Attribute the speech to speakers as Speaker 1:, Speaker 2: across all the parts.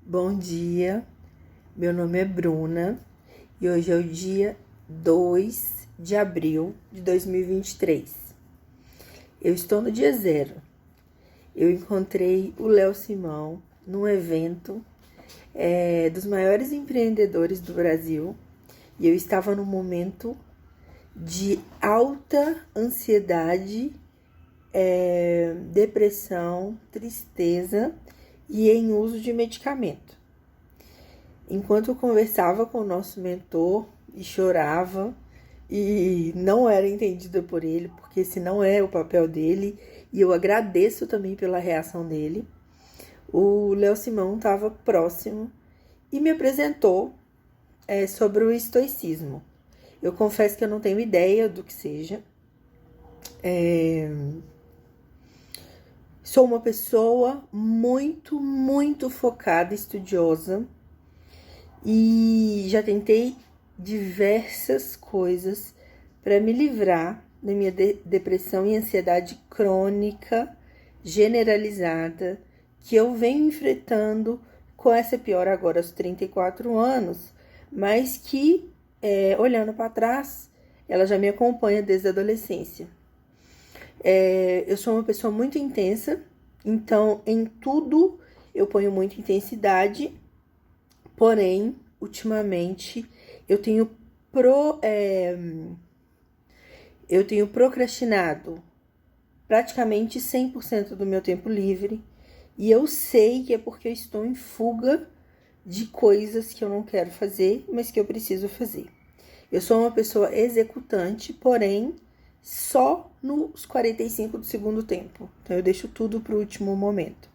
Speaker 1: Bom dia, meu nome é Bruna e hoje é o dia 2 de abril de 2023. Eu estou no dia 0. Eu encontrei o Léo Simão num evento dos maiores empreendedores do Brasil e eu estava num momento de alta ansiedade, depressão, tristeza e em uso de medicamento. Enquanto eu conversava com o nosso mentor e chorava e não era entendida por ele, porque esse não é o papel dele, e eu agradeço também pela reação dele, o Léo Simão estava próximo e me apresentou sobre o estoicismo. Eu confesso que eu não tenho ideia do que seja. Sou uma pessoa muito focada, estudiosa, e já tentei diversas coisas para me livrar da minha depressão e ansiedade crônica, generalizada, que eu venho enfrentando com essa pior agora aos 34 anos, mas que, olhando para trás, ela já me acompanha desde a adolescência. Eu sou uma pessoa muito intensa, então em tudo eu ponho muita intensidade, porém, ultimamente, eu tenho procrastinado praticamente 100% do meu tempo livre, e eu sei que é porque eu estou em fuga de coisas que eu não quero fazer, mas que eu preciso fazer. Eu sou uma pessoa executante, porém, só nos 45 do segundo tempo. Então, eu deixo tudo para o último momento.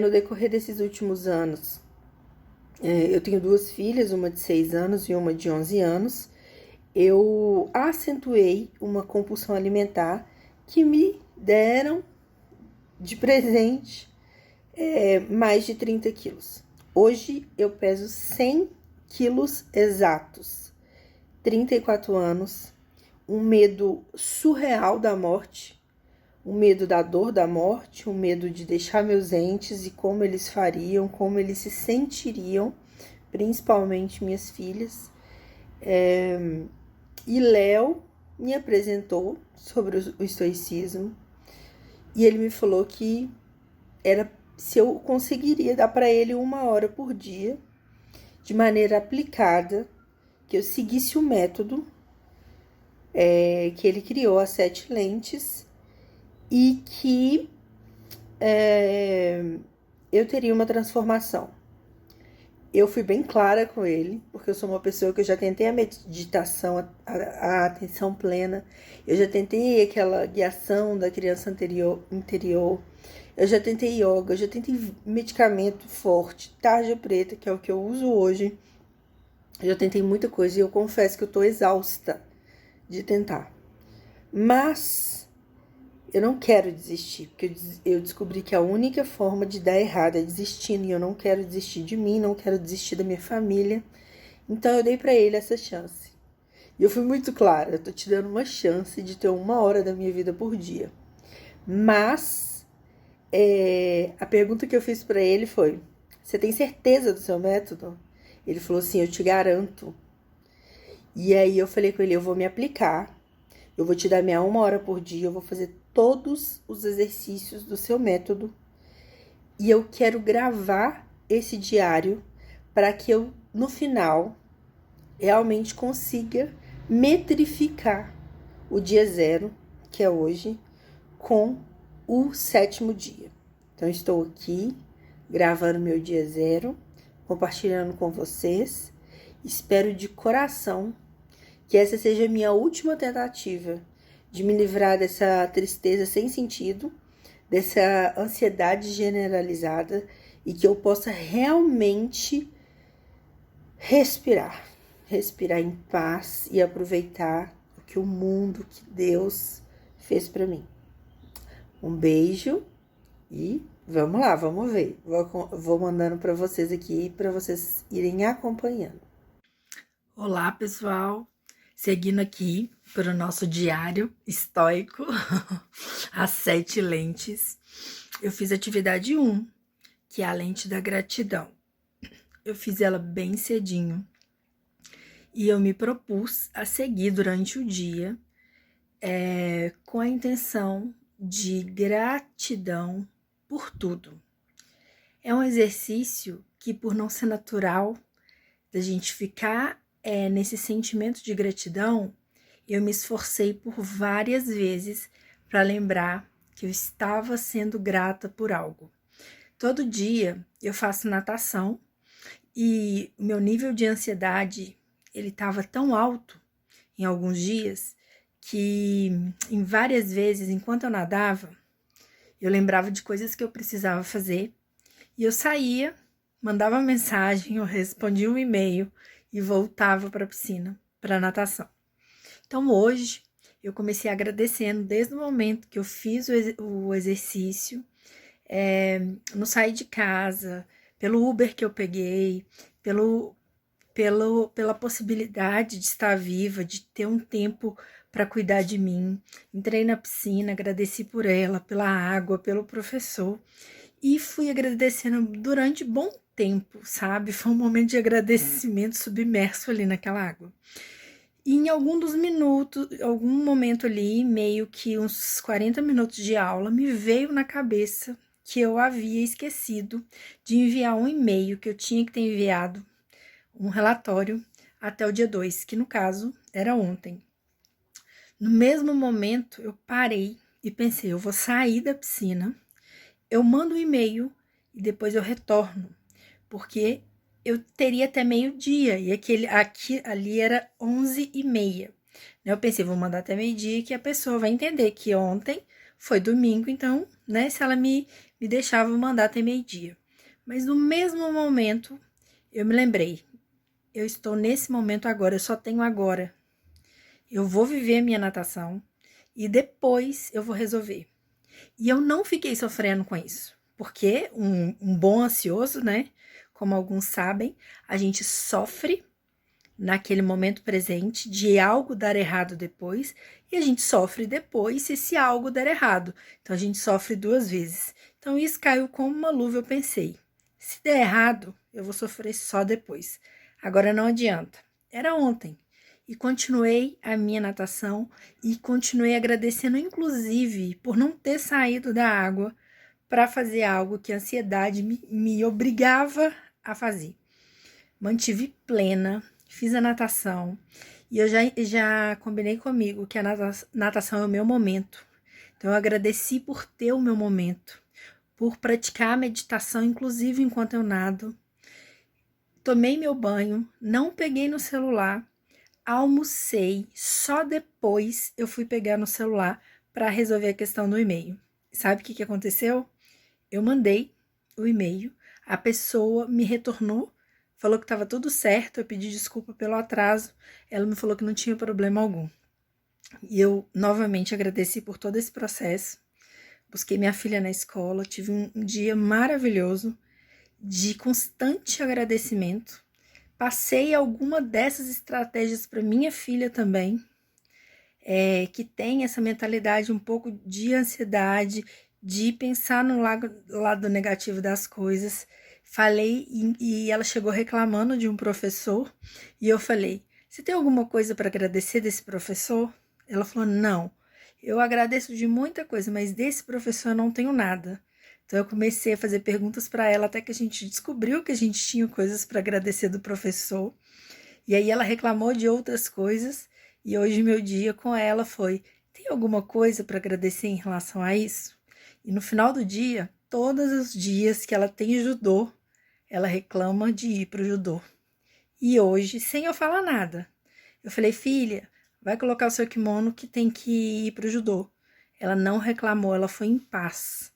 Speaker 1: No decorrer desses últimos anos, eu tenho 2 filhas, uma de 6 anos e uma de 11 anos. Eu acentuei uma compulsão alimentar que me deram de presente mais de 30 quilos. Hoje eu peso 100 quilos exatos, 34 anos, um medo surreal da morte, um medo da dor da morte, um medo de deixar meus entes e como eles fariam, como eles se sentiriam, principalmente minhas filhas. E Léo me apresentou sobre o estoicismo e ele me falou que era se eu conseguiria dar para ele 1 hora por dia, de maneira aplicada, que eu seguisse o método que ele criou, as 7 lentes, e que eu teria uma transformação. Eu fui bem clara com ele, porque eu sou uma pessoa que eu já tentei a meditação, a atenção plena, eu já tentei aquela guiação da criança interior, eu já tentei yoga, eu já tentei medicamento forte, tarja preta, que é o que eu uso hoje. Eu já tentei muita coisa e eu confesso que eu tô exausta de tentar. Mas eu não quero desistir, porque eu descobri que a única forma de dar errado é desistindo, e eu não quero desistir de mim, não quero desistir da minha família. Então eu dei pra ele essa chance. E eu fui muito clara, eu tô te dando uma chance de ter 1 hora da minha vida por dia. Mas a pergunta que eu fiz pra ele foi: você tem certeza do seu método? Ele falou assim: eu te garanto. E aí eu falei com ele: eu vou me aplicar, eu vou te dar minha 1 hora por dia, eu vou fazer todos os exercícios do seu método e eu quero gravar esse diário para que eu, no final, realmente consiga metrificar o dia 0, que é hoje, com o 7º dia. Então, estou aqui gravando meu dia 0, compartilhando com vocês. Espero de coração que essa seja a minha última tentativa de me livrar dessa tristeza sem sentido, dessa ansiedade generalizada, e que eu possa realmente respirar em paz e aproveitar o que o mundo, que Deus fez para mim. Um beijo e vamos lá, vamos ver. Vou mandando para vocês aqui, para vocês irem acompanhando. Olá, pessoal. Seguindo aqui para o nosso diário estoico, as 7 lentes, eu fiz atividade 1, que é a lente da gratidão. Eu fiz ela bem cedinho e eu me propus a seguir durante o dia com a intenção de gratidão por tudo. É um exercício que, por não ser natural, da gente ficar nesse sentimento de gratidão, eu me esforcei por várias vezes para lembrar que eu estava sendo grata por algo. Todo dia eu faço natação e o meu nível de ansiedade ele estava tão alto em alguns dias que em várias vezes, enquanto eu nadava, eu lembrava de coisas que eu precisava fazer e eu saía, mandava mensagem, eu respondia um e-mail e voltava para a piscina, para a natação. Então hoje eu comecei agradecendo desde o momento que eu fiz o exercício, no sair de casa, pelo Uber que eu peguei, pela possibilidade de estar viva, de ter um tempo para cuidar de mim. Entrei na piscina, agradeci por ela, pela água, pelo professor e fui agradecendo durante bom tempo, sabe? Foi um momento de agradecimento submerso ali naquela água. E em algum momento ali, meio que uns 40 minutos de aula, me veio na cabeça que eu havia esquecido de enviar um e-mail que eu tinha que ter enviado, um relatório, até o dia 2, que no caso era ontem. No mesmo momento, eu parei e pensei, eu vou sair da piscina, eu mando um e-mail e depois eu retorno, porque eu teria até meio-dia, e ali era 11h30. Eu pensei, vou mandar até meio-dia que a pessoa vai entender que ontem foi domingo, então, né, se ela me deixava, eu mandar até meio-dia. Mas no mesmo momento, eu me lembrei, eu estou nesse momento agora, eu só tenho agora. Eu vou viver a minha natação e depois eu vou resolver. E eu não fiquei sofrendo com isso, porque um bom ansioso, né? Como alguns sabem, a gente sofre naquele momento presente de algo dar errado depois, e a gente sofre depois se esse algo der errado. Então a gente sofre 2 vezes. Então isso caiu como uma luva, eu pensei. Se der errado, eu vou sofrer só depois. Agora não adianta. Era ontem. E continuei a minha natação e continuei agradecendo, inclusive, por não ter saído da água para fazer algo que a ansiedade me obrigava a fazer. Mantive plena, fiz a natação e eu já combinei comigo que a natação é o meu momento. Então eu agradeci por ter o meu momento, por praticar a meditação, inclusive enquanto eu nado. Tomei meu banho, não peguei no celular, almocei, só depois eu fui pegar no celular para resolver a questão do e-mail. Sabe o que aconteceu? Eu mandei o e-mail, a pessoa me retornou, falou que estava tudo certo, eu pedi desculpa pelo atraso, ela me falou que não tinha problema algum. E eu novamente agradeci por todo esse processo, busquei minha filha na escola, tive um dia maravilhoso, de constante agradecimento. Passei alguma dessas estratégias para minha filha também, que tem essa mentalidade um pouco de ansiedade, de pensar no lado negativo das coisas. Falei e ela chegou reclamando de um professor e eu falei, você tem alguma coisa para agradecer desse professor? Ela falou, não, eu agradeço de muita coisa, mas desse professor eu não tenho nada. Então eu comecei a fazer perguntas para ela até que a gente descobriu que a gente tinha coisas para agradecer do professor. E aí ela reclamou de outras coisas e hoje meu dia com ela foi, tem alguma coisa para agradecer em relação a isso? E no final do dia, todos os dias que ela tem judô, ela reclama de ir para o judô. E hoje, sem eu falar nada, eu falei, filha, vai colocar o seu kimono que tem que ir para o judô. Ela não reclamou, ela foi em paz,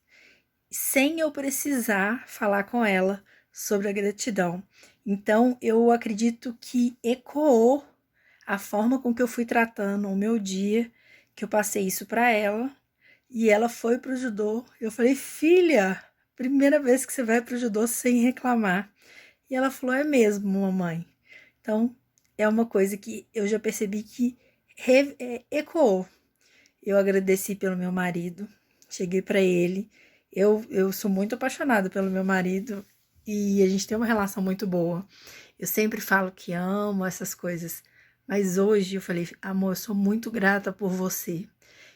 Speaker 1: sem eu precisar falar com ela sobre a gratidão. Então, eu acredito que ecoou a forma com que eu fui tratando o meu dia, que eu passei isso para ela, e ela foi pro judô. Eu falei, filha, primeira vez que você vai pro judô sem reclamar. E ela falou, é mesmo, mamãe. Então, é uma coisa que eu já percebi que ecoou. Eu agradeci pelo meu marido, cheguei para ele Eu sou muito apaixonada pelo meu marido e a gente tem uma relação muito boa. Eu sempre falo que amo essas coisas, mas hoje eu falei, amor, eu sou muito grata por você.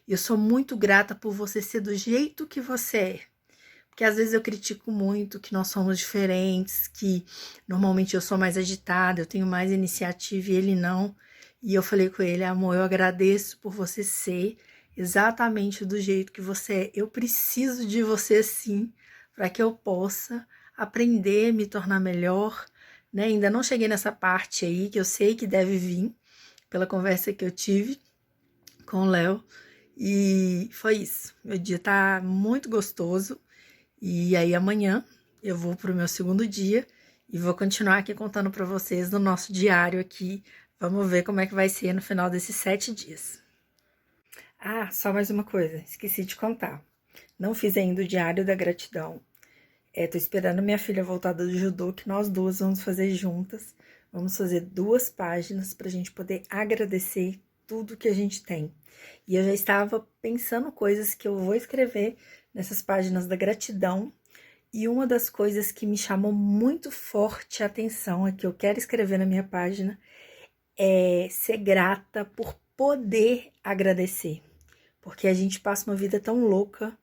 Speaker 1: Eu sou muito grata por você ser do jeito que você é. Porque às vezes eu critico muito que nós somos diferentes, que normalmente eu sou mais agitada, eu tenho mais iniciativa e ele não. E eu falei com ele, amor, eu agradeço por você ser exatamente do jeito que você é. Eu preciso de você sim, para que eu possa aprender, me tornar melhor, né? Ainda não cheguei nessa parte aí que eu sei que deve vir pela conversa que eu tive com o Léo. E foi isso. Meu dia tá muito gostoso. E aí amanhã eu vou pro meu segundo dia e vou continuar aqui contando para vocês no nosso diário aqui. Vamos ver como é que vai ser no final desses 7 dias. Ah, só mais uma coisa, esqueci de contar. Não fiz ainda o diário da gratidão. Tô esperando minha filha voltar do judô, que nós duas vamos fazer juntas. Vamos fazer 2 páginas para a gente poder agradecer tudo que a gente tem. E eu já estava pensando coisas que eu vou escrever nessas páginas da gratidão. E uma das coisas que me chamou muito forte a atenção, é que eu quero escrever na minha página, é ser grata por poder agradecer. Porque a gente passa uma vida tão louca,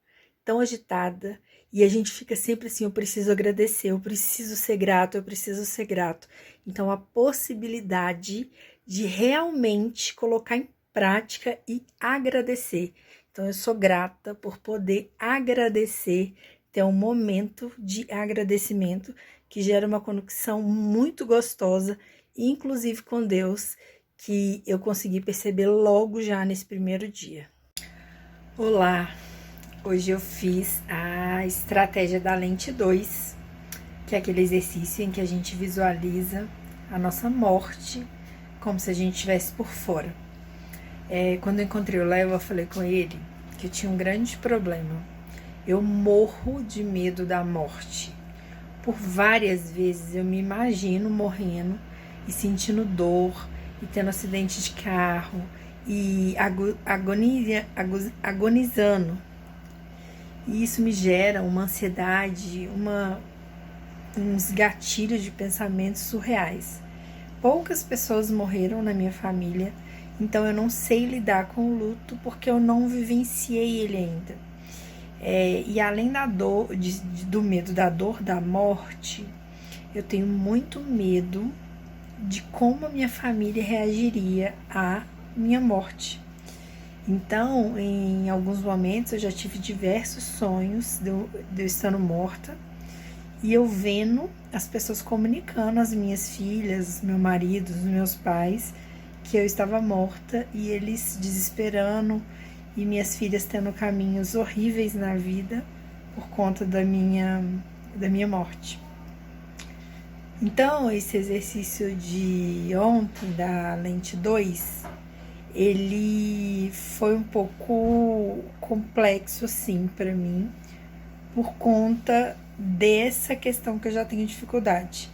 Speaker 1: tão agitada, e a gente fica sempre assim, eu preciso agradecer, eu preciso ser grato, eu preciso ser grato. Então, a possibilidade de realmente colocar em prática e agradecer. Então, eu sou grata por poder agradecer, ter um momento de agradecimento que gera uma conexão muito gostosa, inclusive com Deus, que eu consegui perceber logo já nesse primeiro dia. Olá! Hoje eu fiz a estratégia da lente 2, que é aquele exercício em que a gente visualiza a nossa morte como se a gente estivesse por fora. Quando eu encontrei o Léo, eu falei com ele que eu tinha um grande problema. Eu morro de medo da morte. Por várias vezes eu me imagino morrendo e sentindo dor e tendo acidente de carro e agonizando. E isso me gera uma ansiedade, uns gatilhos de pensamentos surreais. Poucas pessoas morreram na minha família, então eu não sei lidar com o luto porque eu não vivenciei ele ainda. E além da dor, do medo da dor da morte, eu tenho muito medo de como a minha família reagiria à minha morte. Então, em alguns momentos, eu já tive diversos sonhos de eu estando morta e eu vendo as pessoas comunicando às minhas filhas, meu marido, os meus pais, que eu estava morta e eles desesperando e minhas filhas tendo caminhos horríveis na vida por conta da minha morte. Então, esse exercício de ontem, da lente 2, ele foi um pouco complexo, assim, para mim, por conta dessa questão que eu já tenho dificuldade.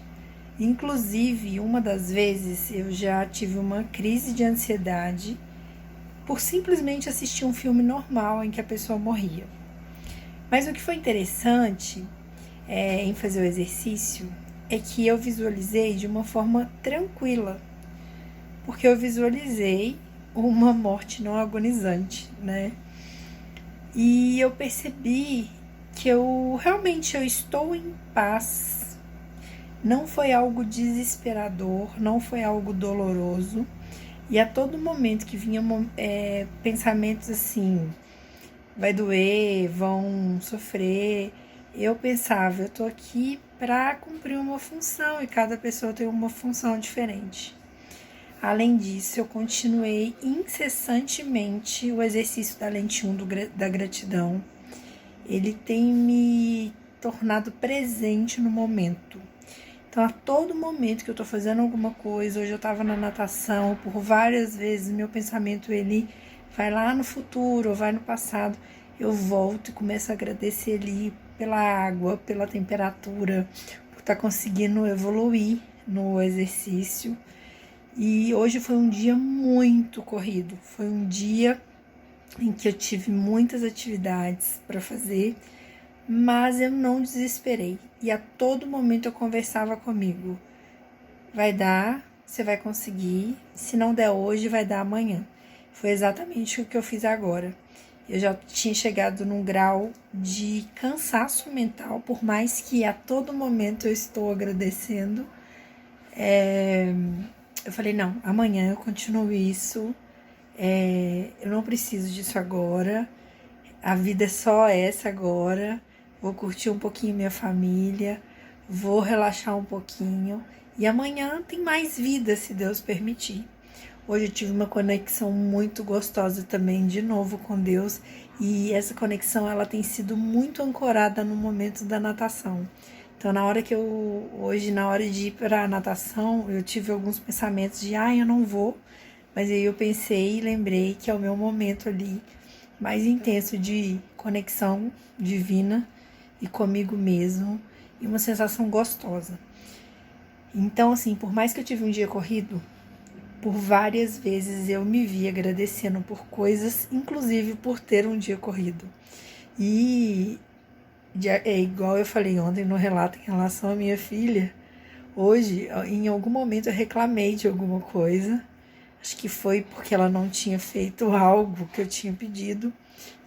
Speaker 1: Inclusive, uma das vezes eu já tive uma crise de ansiedade por simplesmente assistir um filme normal em que a pessoa morria. Mas o que foi interessante em fazer o exercício é que eu visualizei de uma forma tranquila, porque eu visualizei uma morte não agonizante, né? E eu percebi que eu estou em paz. Não foi algo desesperador, não foi algo doloroso. E a todo momento que vinha pensamentos assim, vai doer, vão sofrer, eu pensava, eu tô aqui para cumprir uma função e cada pessoa tem uma função diferente. Além disso, eu continuei incessantemente o exercício da lente 1 da gratidão. Ele tem me tornado presente no momento. Então, a todo momento que eu tô fazendo alguma coisa, hoje eu tava na natação, por várias vezes meu pensamento ele vai lá no futuro ou vai no passado, eu volto e começo a agradecer ali pela água, pela temperatura, por estar conseguindo evoluir no exercício. E hoje foi um dia muito corrido, foi um dia em que eu tive muitas atividades para fazer, Mas eu não desesperei e a todo momento eu conversava comigo. Vai dar, você vai conseguir, se não der hoje, vai dar amanhã. Foi exatamente o que eu fiz agora. Eu já tinha chegado num grau de cansaço mental, por mais que a todo momento eu estou agradecendo. Eu falei, não, amanhã eu continuo isso, eu não preciso disso agora, a vida é só essa agora, vou curtir um pouquinho minha família, vou relaxar um pouquinho, e amanhã tem mais vida, se Deus permitir. Hoje eu tive uma conexão muito gostosa também, de novo, com Deus. E essa conexão, ela tem sido muito ancorada no momento da natação. Então, na hora de ir para a natação, eu tive alguns pensamentos de, eu não vou. Mas aí eu pensei e lembrei que é o meu momento ali mais intenso de conexão divina e comigo mesmo. E uma sensação gostosa. Então, assim, por mais que eu tive um dia corrido, por várias vezes eu me vi agradecendo por coisas, inclusive por ter um dia corrido. E é igual eu falei ontem no relato em relação à minha filha. Hoje, em algum momento eu reclamei de alguma coisa. Acho que foi porque ela não tinha feito algo que eu tinha pedido.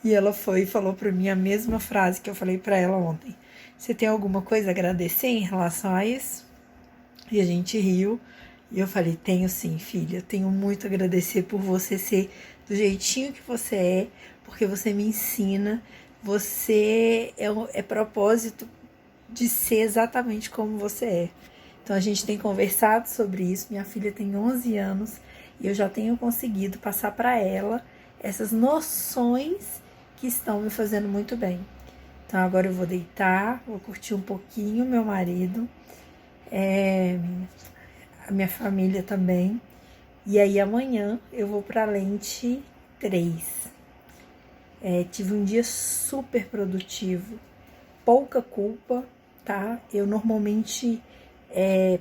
Speaker 1: E ela foi e falou para mim a mesma frase que eu falei para ela ontem. Você tem alguma coisa a agradecer em relação a isso? E a gente riu. E eu falei, tenho sim, filha, tenho muito a agradecer por você ser do jeitinho que você é, porque você me ensina, você é propósito de ser exatamente como você é. Então a gente tem conversado sobre isso, minha filha tem 11 anos e eu já tenho conseguido passar para ela essas noções que estão me fazendo muito bem. Então agora eu vou deitar, vou curtir um pouquinho meu marido, a minha família também. E aí amanhã eu vou para Lente 3. Tive um dia super produtivo, pouca culpa, tá? Eu normalmente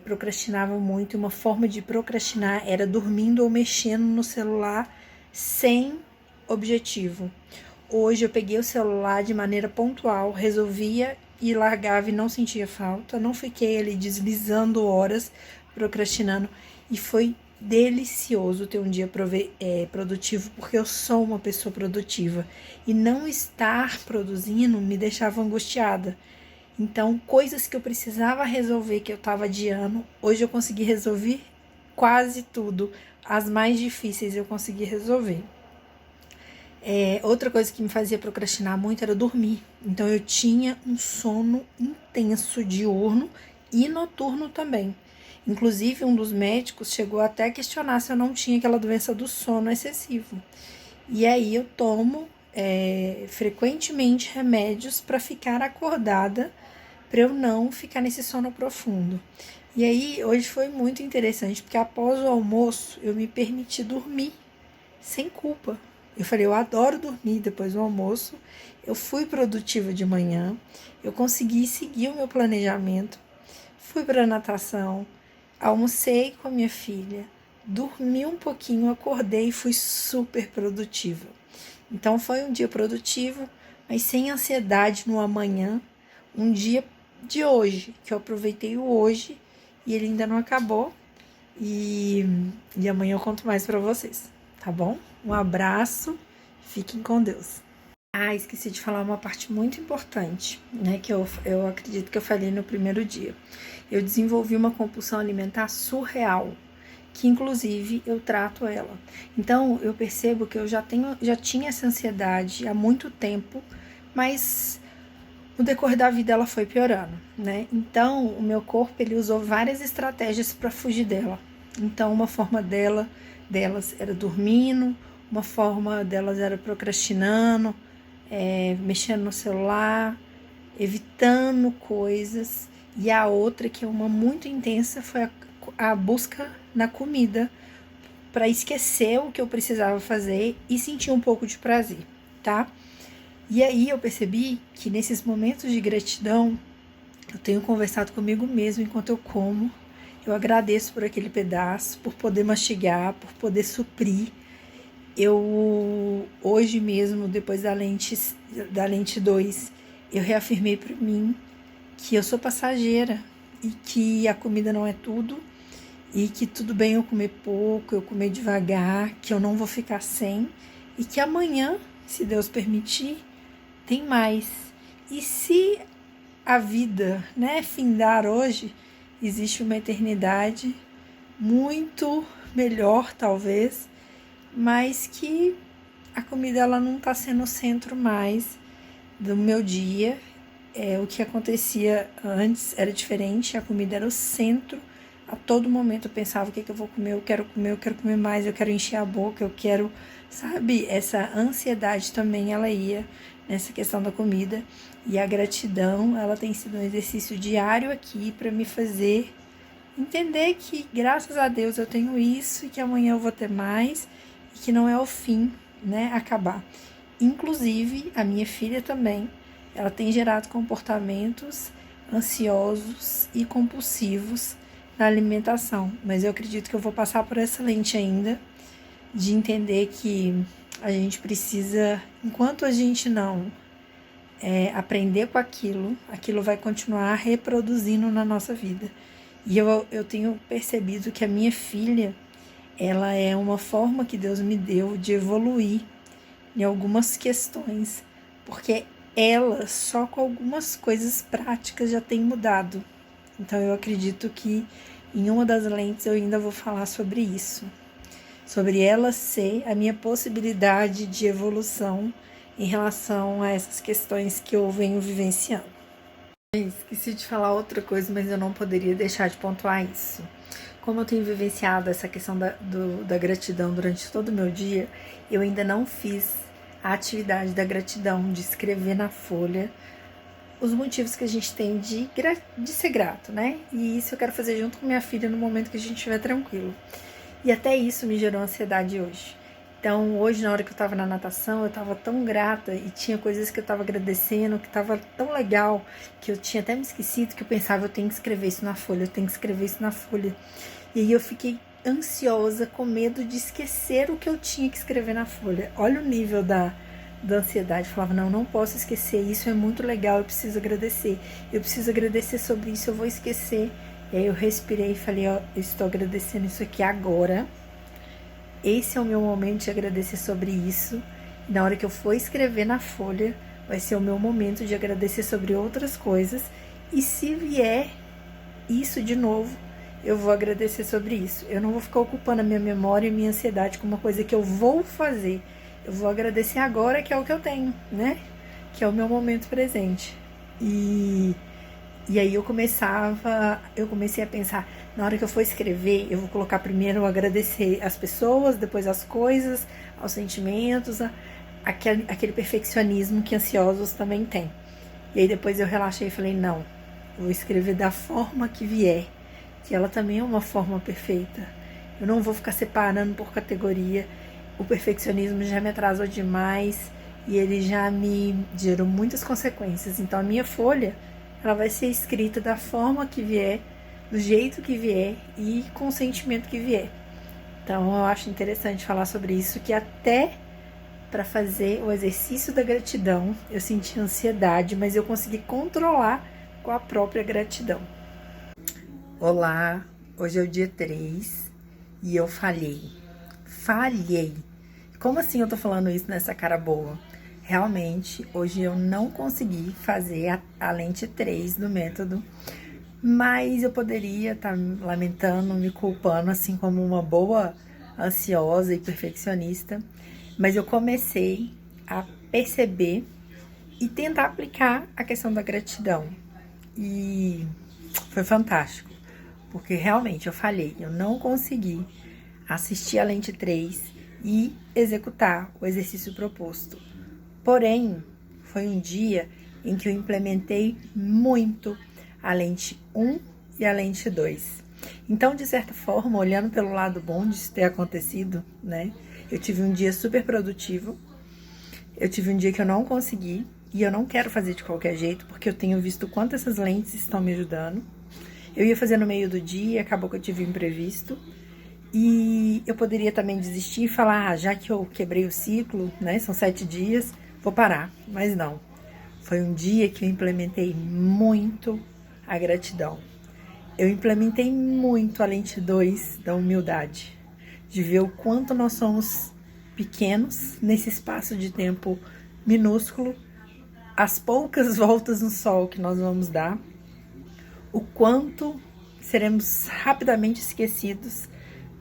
Speaker 1: procrastinava muito, e uma forma de procrastinar era dormindo ou mexendo no celular sem objetivo. Hoje eu peguei o celular de maneira pontual, resolvia e largava e não sentia falta, não fiquei ali deslizando horas, procrastinando, e foi delicioso ter um dia produtivo, porque eu sou uma pessoa produtiva e não estar produzindo me deixava angustiada. Então, coisas que eu precisava resolver, que eu estava adiando, hoje eu consegui resolver quase tudo. As mais difíceis eu consegui resolver. Outra coisa que me fazia procrastinar muito era dormir. Então, eu tinha um sono intenso diurno e noturno também. Inclusive, um dos médicos chegou até a questionar se eu não tinha aquela doença do sono excessivo. E aí eu tomo frequentemente remédios para ficar acordada, para eu não ficar nesse sono profundo. E aí hoje foi muito interessante, porque após o almoço eu me permiti dormir sem culpa. Eu falei, eu adoro dormir depois do almoço, eu fui produtiva de manhã, eu consegui seguir o meu planejamento, fui para a natação, almocei com a minha filha, dormi um pouquinho, acordei e fui super produtiva. Então foi um dia produtivo, mas sem ansiedade no amanhã, um dia de hoje, que eu aproveitei o hoje e ele ainda não acabou. E amanhã eu conto mais para vocês, tá bom? Um abraço, fiquem com Deus. Esqueci de falar uma parte muito importante, né? Que eu acredito que eu falei no primeiro dia. Eu desenvolvi uma compulsão alimentar surreal, que inclusive eu trato ela. Então eu percebo que eu já tinha essa ansiedade há muito tempo, mas no decorrer da vida ela foi piorando, né? Então o meu corpo ele usou várias estratégias para fugir dela. Então uma forma delas era dormindo, uma forma delas era procrastinando, mexendo no celular, evitando coisas, e a outra, que é uma muito intensa, foi a busca na comida para esquecer o que eu precisava fazer e sentir um pouco de prazer, tá? E aí eu percebi que nesses momentos de gratidão eu tenho conversado comigo mesmo enquanto eu como. Eu agradeço por aquele pedaço, por poder mastigar, por poder suprir. Eu hoje mesmo, depois da lente 2, eu reafirmei para mim que eu sou passageira e que a comida não é tudo e que tudo bem eu comer pouco, eu comer devagar, que eu não vou ficar sem e que amanhã, se Deus permitir, tem mais. E se a vida, né, findar hoje, existe uma eternidade muito melhor, talvez, mas que a comida ela não está sendo o centro mais do meu dia. O que acontecia antes era diferente, a comida era o centro. A todo momento eu pensava o que eu vou comer, eu quero comer mais, eu quero encher a boca, eu quero, sabe, essa ansiedade também ela ia nessa questão da comida. E a gratidão, ela tem sido um exercício diário aqui para me fazer entender que graças a Deus eu tenho isso e que amanhã eu vou ter mais e que não é o fim, né, acabar. Inclusive, a minha filha também, ela tem gerado comportamentos ansiosos e compulsivos na alimentação, mas eu acredito que eu vou passar por essa lente ainda, de entender que a gente precisa, enquanto a gente não aprender com aquilo vai continuar reproduzindo na nossa vida. E eu tenho percebido que a minha filha, ela é uma forma que Deus me deu de evoluir em algumas questões, porque ela só com algumas coisas práticas já tem mudado. Então eu acredito que em uma das lentes eu ainda vou falar sobre isso, sobre ela ser a minha possibilidade de evolução em relação a essas questões que eu venho vivenciando. Esqueci de falar outra coisa, mas eu não poderia deixar de pontuar isso. Como eu tenho vivenciado essa questão da gratidão durante todo o meu dia, eu ainda não fiz a atividade da gratidão, de escrever na folha os motivos que a gente tem de ser grato, né? E isso eu quero fazer junto com minha filha no momento que a gente estiver tranquilo. E até isso me gerou ansiedade hoje. Então, hoje, na hora que eu estava na natação, eu estava tão grata e tinha coisas que eu estava agradecendo, que estava tão legal, que eu tinha até me esquecido, que eu pensava, eu tenho que escrever isso na folha, eu tenho que escrever isso na folha. E aí eu fiquei ansiosa, com medo de esquecer o que eu tinha que escrever na folha. Olha o nível da ansiedade. Eu falava, não posso esquecer, isso é muito legal, eu preciso agradecer sobre isso, eu vou esquecer. E aí eu respirei e falei, eu estou agradecendo isso aqui agora. Esse é o meu momento de agradecer sobre isso. E na hora que eu for escrever na folha, vai ser o meu momento de agradecer sobre outras coisas. E se vier isso de novo, eu vou agradecer sobre isso. Eu não vou ficar ocupando a minha memória e a minha ansiedade com uma coisa que eu vou fazer. Eu vou agradecer agora, que é o que eu tenho, né? Que é o meu momento presente. E aí eu comecei a pensar, na hora que eu for escrever, eu vou colocar primeiro agradecer as pessoas, depois as coisas, aos sentimentos, aquele perfeccionismo que ansiosos também têm. E aí depois eu relaxei e falei, não, eu vou escrever da forma que vier, que ela também é uma forma perfeita. Eu não vou ficar separando por categoria. O perfeccionismo já me atrasou demais e ele já me gerou muitas consequências. Então a minha folha, ela vai ser escrita da forma que vier, do jeito que vier e com o sentimento que vier. Então eu acho interessante falar sobre isso, que até para fazer o exercício da gratidão eu senti ansiedade, mas eu consegui controlar com a própria gratidão. Olá, hoje é o dia 3 e eu falhei. Como assim eu tô falando isso nessa cara boa? Realmente, hoje eu não consegui fazer a lente 3 do método, mas eu poderia estar lamentando, me culpando, assim como uma boa ansiosa e perfeccionista. Mas eu comecei a perceber e tentar aplicar a questão da gratidão. E foi fantástico, porque realmente eu falhei, eu não consegui assistir a lente 3 e executar o exercício proposto. Porém, foi um dia em que eu implementei muito a lente 1 e a lente 2. Então, de certa forma, olhando pelo lado bom disso ter acontecido, né? Eu tive um dia super produtivo, eu tive um dia que eu não consegui, e eu não quero fazer de qualquer jeito, porque eu tenho visto quanto essas lentes estão me ajudando. Eu ia fazer no meio do dia, acabou que eu tive um imprevisto, e eu poderia também desistir e falar, já que eu quebrei o ciclo, né? São 7 dias, vou parar, mas não. foi um dia que eu implementei muito a gratidão. Eu implementei muito a lente 2 da humildade, de ver o quanto nós somos pequenos nesse espaço de tempo minúsculo, as poucas voltas no sol que nós vamos dar, o quanto seremos rapidamente esquecidos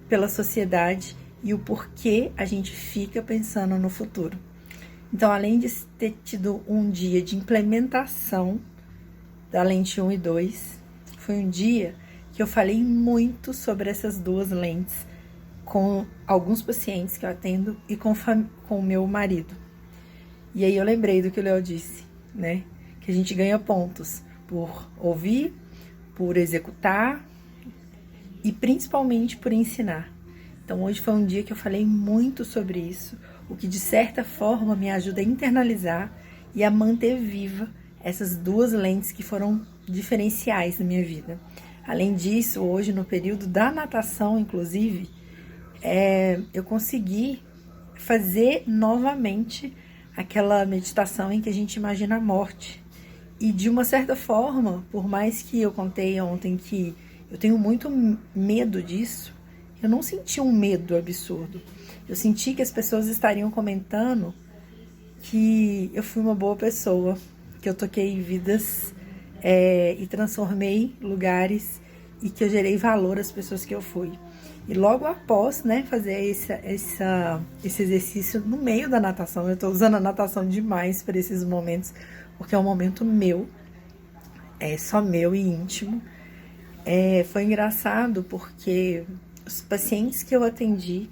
Speaker 1: pela sociedade e o porquê a gente fica pensando no futuro. Então, além de ter tido um dia de implementação da lente 1 e 2, foi um dia que eu falei muito sobre essas duas lentes com alguns pacientes que eu atendo e com o meu marido. E aí eu lembrei do que o Léo disse, né? Que a gente ganha pontos por ouvir, por executar e principalmente por ensinar. Então hoje foi um dia que eu falei muito sobre isso, o que de certa forma me ajuda a internalizar e a manter viva essas duas lentes que foram diferenciais na minha vida. Além disso, hoje no período da natação, inclusive, eu consegui fazer novamente aquela meditação em que a gente imagina a morte. E de uma certa forma, por mais que eu contei ontem que eu tenho muito medo disso, eu não senti um medo absurdo. Eu senti que as pessoas estariam comentando que eu fui uma boa pessoa, que eu toquei vidas e transformei lugares e que eu gerei valor às pessoas que eu fui. E logo após, né, fazer esse exercício no meio da natação, eu tô usando a natação demais para esses momentos, porque é um momento meu, só meu e íntimo. Foi engraçado porque os pacientes que eu atendi,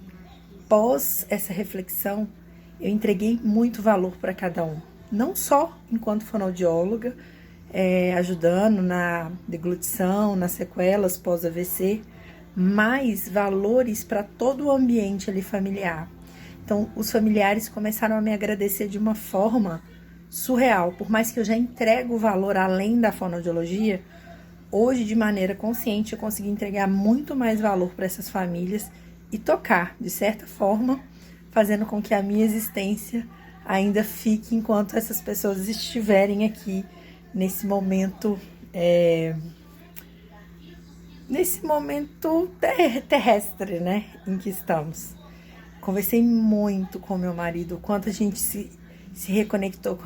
Speaker 1: pós essa reflexão, eu entreguei muito valor para cada um. Não só enquanto fonoaudióloga, ajudando na deglutição, nas sequelas pós-AVC, mas valores para todo o ambiente ali familiar. Então, os familiares começaram a me agradecer de uma forma surreal. Por mais que eu já entrego valor além da fonoaudiologia, hoje, de maneira consciente, eu consegui entregar muito mais valor para essas famílias e tocar, de certa forma, fazendo com que a minha existência ainda fique enquanto essas pessoas estiverem aqui nesse momento terrestre, né, em que estamos. Conversei muito com meu marido, o quanto a gente se reconectou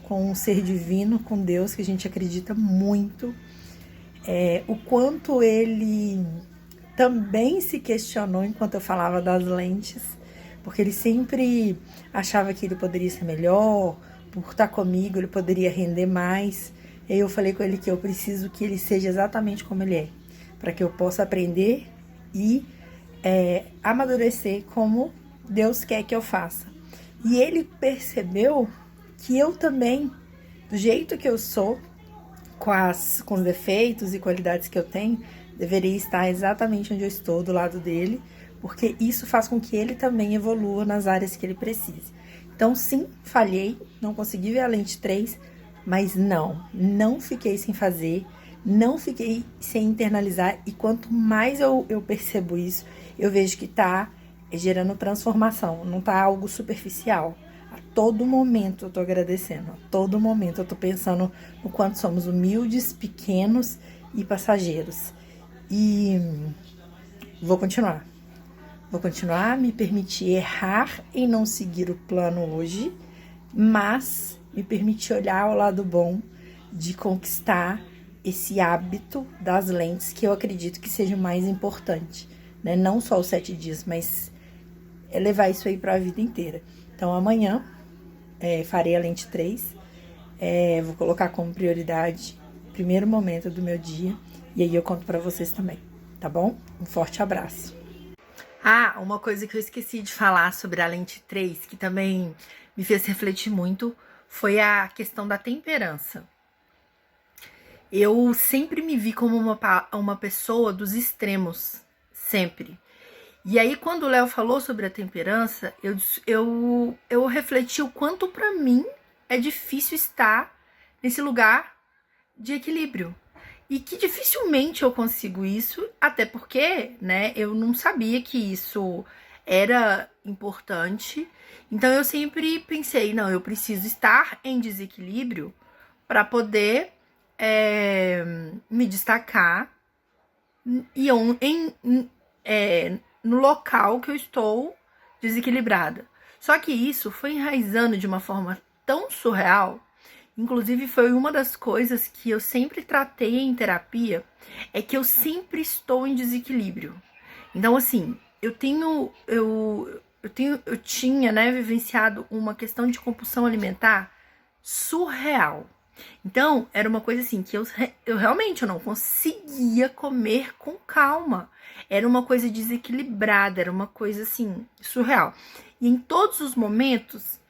Speaker 1: com um ser divino, com Deus, que a gente acredita muito, o quanto ele também se questionou enquanto eu falava das lentes, porque ele sempre achava que ele poderia ser melhor, por estar comigo ele poderia render mais. E aí eu falei com ele que eu preciso que ele seja exatamente como ele é, para que eu possa aprender e amadurecer como Deus quer que eu faça. E ele percebeu que eu também, do jeito que eu sou, com os defeitos e qualidades que eu tenho, deveria estar exatamente onde eu estou, do lado dele, porque isso faz com que ele também evolua nas áreas que ele precise. Então, sim, falhei, não consegui ver a lente 3, mas não fiquei sem fazer, não fiquei sem internalizar, e quanto mais eu percebo isso, eu vejo que tá gerando transformação, não tá algo superficial. A todo momento eu tô agradecendo, a todo momento eu tô pensando no quanto somos humildes, pequenos e passageiros. E vou continuar a me permitir errar em não seguir o plano hoje, mas me permitir olhar ao lado bom de conquistar esse hábito das lentes, que eu acredito que seja o mais importante, né? Não só os 7 dias, mas levar isso aí para a vida inteira. Então amanhã farei a lente 3, vou colocar como prioridade o primeiro momento do meu dia, e aí eu conto para vocês também, tá bom? Um forte abraço. Uma coisa que eu esqueci de falar sobre a lente 3, que também me fez refletir muito, foi a questão da temperança. Eu sempre me vi como uma pessoa dos extremos, sempre. E aí, quando o Léo falou sobre a temperança, eu refleti o quanto para mim é difícil estar nesse lugar de equilíbrio. E que dificilmente eu consigo isso, até porque, né, eu não sabia que isso era importante. Então eu sempre pensei, não, eu preciso estar em desequilíbrio para poder me destacar e no local que eu estou desequilibrada. Só que isso foi enraizando de uma forma tão surreal. Inclusive, foi uma das coisas que eu sempre tratei em terapia, é que eu sempre estou em desequilíbrio. Então, assim, eu tinha, né, vivenciado uma questão de compulsão alimentar surreal. Então, era uma coisa assim, que eu realmente eu não conseguia comer com calma. Era uma coisa desequilibrada, era uma coisa assim, surreal. E em todos os momentos,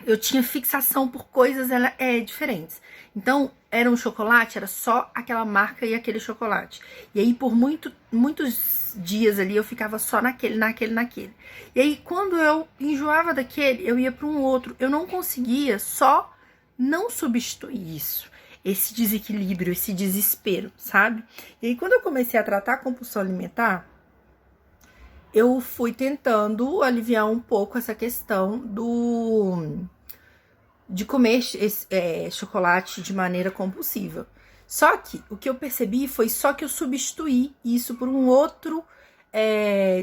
Speaker 1: eu tinha fixação por coisas diferentes. Então, era um chocolate, era só aquela marca e aquele chocolate. E aí, por muitos dias ali, eu ficava só naquele. E aí, quando eu enjoava daquele, eu ia para um outro. Eu não conseguia só não substituir isso. Esse desequilíbrio, esse desespero, sabe? E aí, quando eu comecei a tratar a compulsão alimentar, eu fui tentando aliviar um pouco essa questão de comer chocolate de maneira compulsiva. Só que o que eu percebi foi só que eu substituí isso por um outro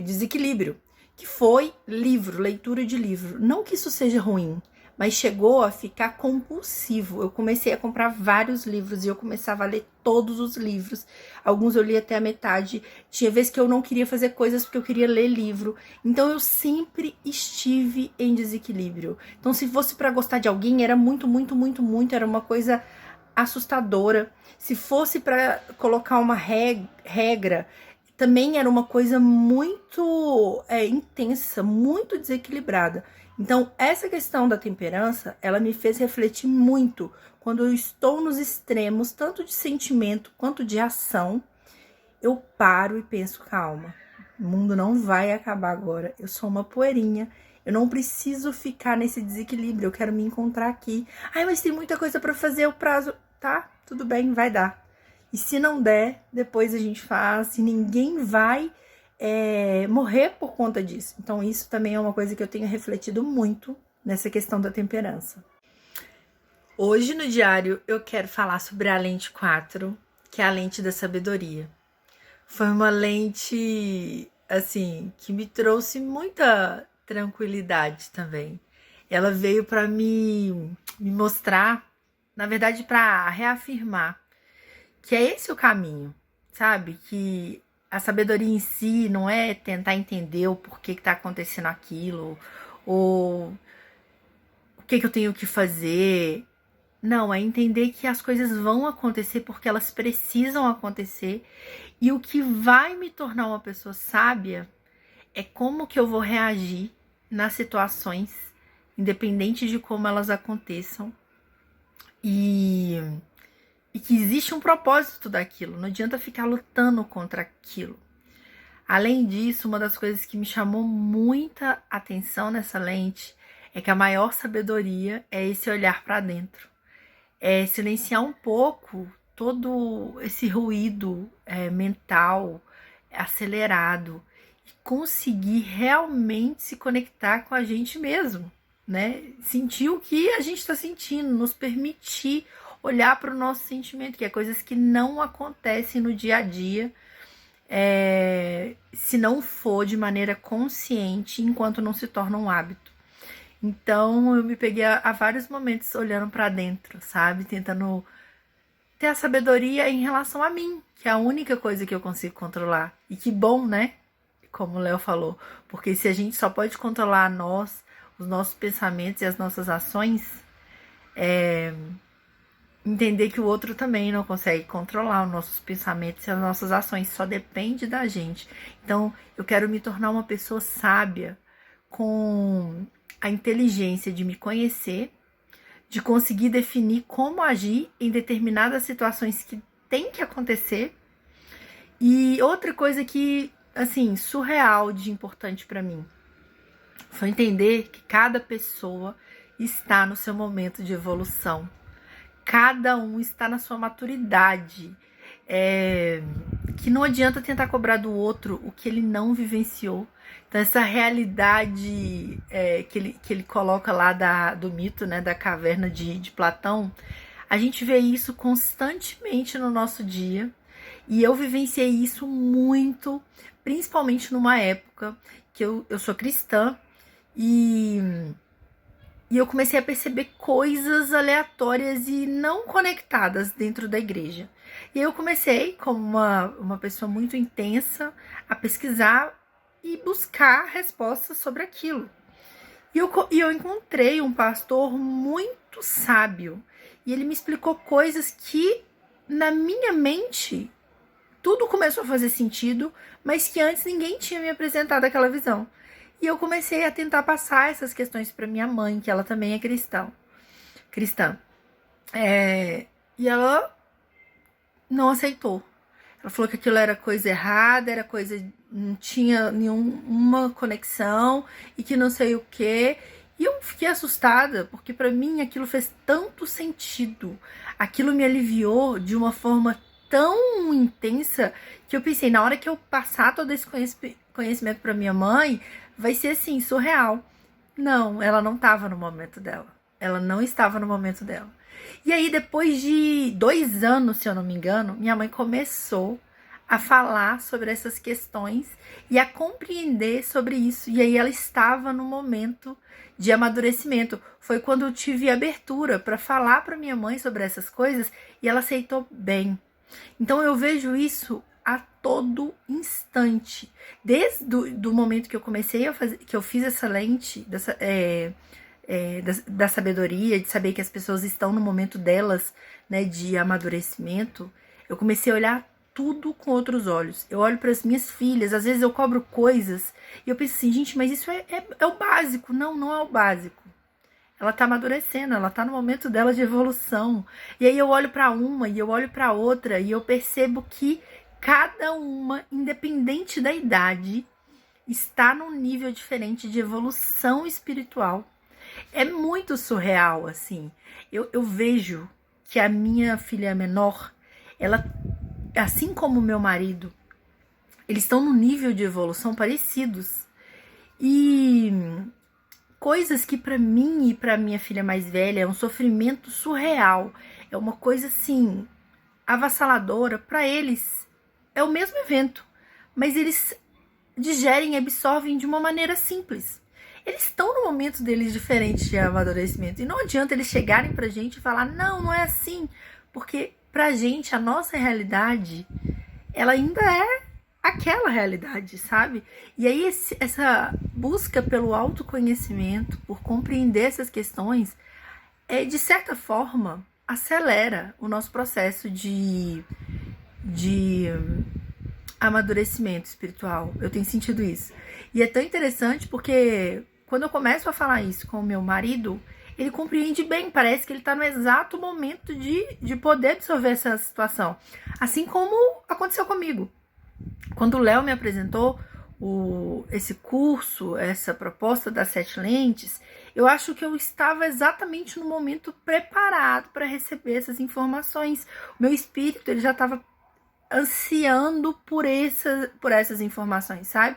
Speaker 1: desequilíbrio, que foi leitura de livro. Não que isso seja ruim, mas chegou a ficar compulsivo. Eu comecei a comprar vários livros e eu começava a ler todos os livros. Alguns eu li até a metade. Tinha vezes que eu não queria fazer coisas porque eu queria ler livro. Então eu sempre estive em desequilíbrio. Então se fosse para gostar de alguém, era muito, era uma coisa assustadora. Se fosse para colocar uma regra, também era uma coisa muito intensa, muito desequilibrada. Então, essa questão da temperança, ela me fez refletir muito quando eu estou nos extremos, tanto de sentimento quanto de ação. Eu paro e penso, calma, o mundo não vai acabar agora. Eu sou uma poeirinha, eu não preciso ficar nesse desequilíbrio, eu quero me encontrar aqui. Ai, mas tem muita coisa para fazer, o prazo... Tá, tudo bem, vai dar. E se não der, depois a gente faz, e ninguém vai morrer por conta disso. Então isso também é uma coisa que eu tenho refletido muito nessa questão da temperança. Hoje no diário eu quero falar sobre a lente 4, que é a lente da sabedoria. Foi uma lente, assim, que me trouxe muita tranquilidade também. Ela veio para me mostrar, na verdade, para reafirmar que é esse o caminho, sabe? Que a sabedoria em si não é tentar entender o porquê que tá acontecendo aquilo, ou o que eu tenho que fazer. Não, é entender que as coisas vão acontecer porque elas precisam acontecer. E o que vai me tornar uma pessoa sábia é como que eu vou reagir nas situações, independente de como elas aconteçam. E que existe um propósito daquilo, não adianta ficar lutando contra aquilo. Além disso, uma das coisas que me chamou muita atenção nessa lente é que a maior sabedoria é esse olhar para dentro. É silenciar um pouco todo esse ruído mental acelerado e conseguir realmente se conectar com a gente mesmo, né? Sentir o que a gente está sentindo, nos permitir olhar para o nosso sentimento, que é coisas que não acontecem no dia a dia, se não for de maneira consciente, enquanto não se torna um hábito. Então eu me peguei a vários momentos olhando para dentro, sabe? Tentando ter a sabedoria em relação a mim, que é a única coisa que eu consigo controlar. E que bom, né? Como o Léo falou, porque se a gente só pode controlar nós, os nossos pensamentos e as nossas ações, entender que o outro também não consegue controlar os nossos pensamentos e as nossas ações, só depende da gente. Então, eu quero me tornar uma pessoa sábia, com a inteligência de me conhecer, de conseguir definir como agir em determinadas situações que tem que acontecer. E outra coisa que, assim, surreal de importante para mim, foi entender que cada pessoa está no seu momento de evolução. Cada um está na sua maturidade.
Speaker 2: que não adianta tentar cobrar do outro o que ele não vivenciou. Então essa realidade que ele coloca lá do mito, né, da caverna de Platão, a gente vê isso constantemente no nosso dia. E eu vivenciei isso muito, principalmente numa época que eu sou cristã e eu comecei a perceber coisas aleatórias e não conectadas dentro da igreja. E eu comecei, como uma pessoa muito intensa, a pesquisar e buscar respostas sobre aquilo. E eu encontrei um pastor muito sábio. E ele me explicou coisas que, na minha mente, tudo começou a fazer sentido, mas que antes ninguém tinha me apresentado aquela visão. E eu comecei a tentar passar essas questões para minha mãe, que ela também é cristã. E ela não aceitou. Ela falou que aquilo era coisa errada, era coisa, não tinha nenhuma conexão e que não sei o quê. E eu fiquei assustada, porque para mim aquilo fez tanto sentido. Aquilo me aliviou de uma forma tão intensa que eu pensei, na hora que eu passar todo esse conhecimento para minha mãe, vai ser assim, surreal. Não, ela não estava no momento dela. Ela não estava no momento dela. E aí, depois de 2 anos, se eu não me engano, minha mãe começou a falar sobre essas questões e a compreender sobre isso. E aí ela estava no momento de amadurecimento. Foi quando eu tive abertura para falar para minha mãe sobre essas coisas e ela aceitou bem. Então eu vejo isso a todo instante. Desde do momento que eu comecei a fazer, que eu fiz essa lente da sabedoria, de saber que as pessoas estão no momento delas, né, de amadurecimento, eu comecei a olhar tudo com outros olhos. Eu olho para as minhas filhas, às vezes eu cobro coisas e eu penso assim, gente, mas isso é o básico. Não, não é o básico. Ela tá amadurecendo, ela tá no momento dela de evolução. E aí eu olho para uma e eu olho para outra e eu percebo que cada uma, independente da idade, está num nível diferente de evolução espiritual. É muito surreal, assim. Eu vejo que a minha filha menor, ela, assim como o meu marido, eles estão num nível de evolução parecidos. E coisas que para mim e para minha filha mais velha é um sofrimento surreal. É uma coisa assim avassaladora. Para eles é o mesmo evento, mas eles digerem e absorvem de uma maneira simples. Eles estão no momento deles diferente de amadurecimento. E não adianta eles chegarem pra gente e falar, não, não é assim. Porque pra gente, a nossa realidade, ela ainda é aquela realidade, sabe? E aí essa busca pelo autoconhecimento, por compreender essas questões, de certa forma, acelera o nosso processo de amadurecimento espiritual. Eu tenho sentido isso. E é tão interessante porque quando eu começo a falar isso com o meu marido, ele compreende bem, parece que ele está no exato momento de poder absorver essa situação. Assim como aconteceu comigo. Quando o Léo me apresentou esse curso, essa proposta das 7 lentes, eu acho que eu estava exatamente no momento preparado para receber essas informações. O meu espírito ele já estava ansiando por essas informações, sabe?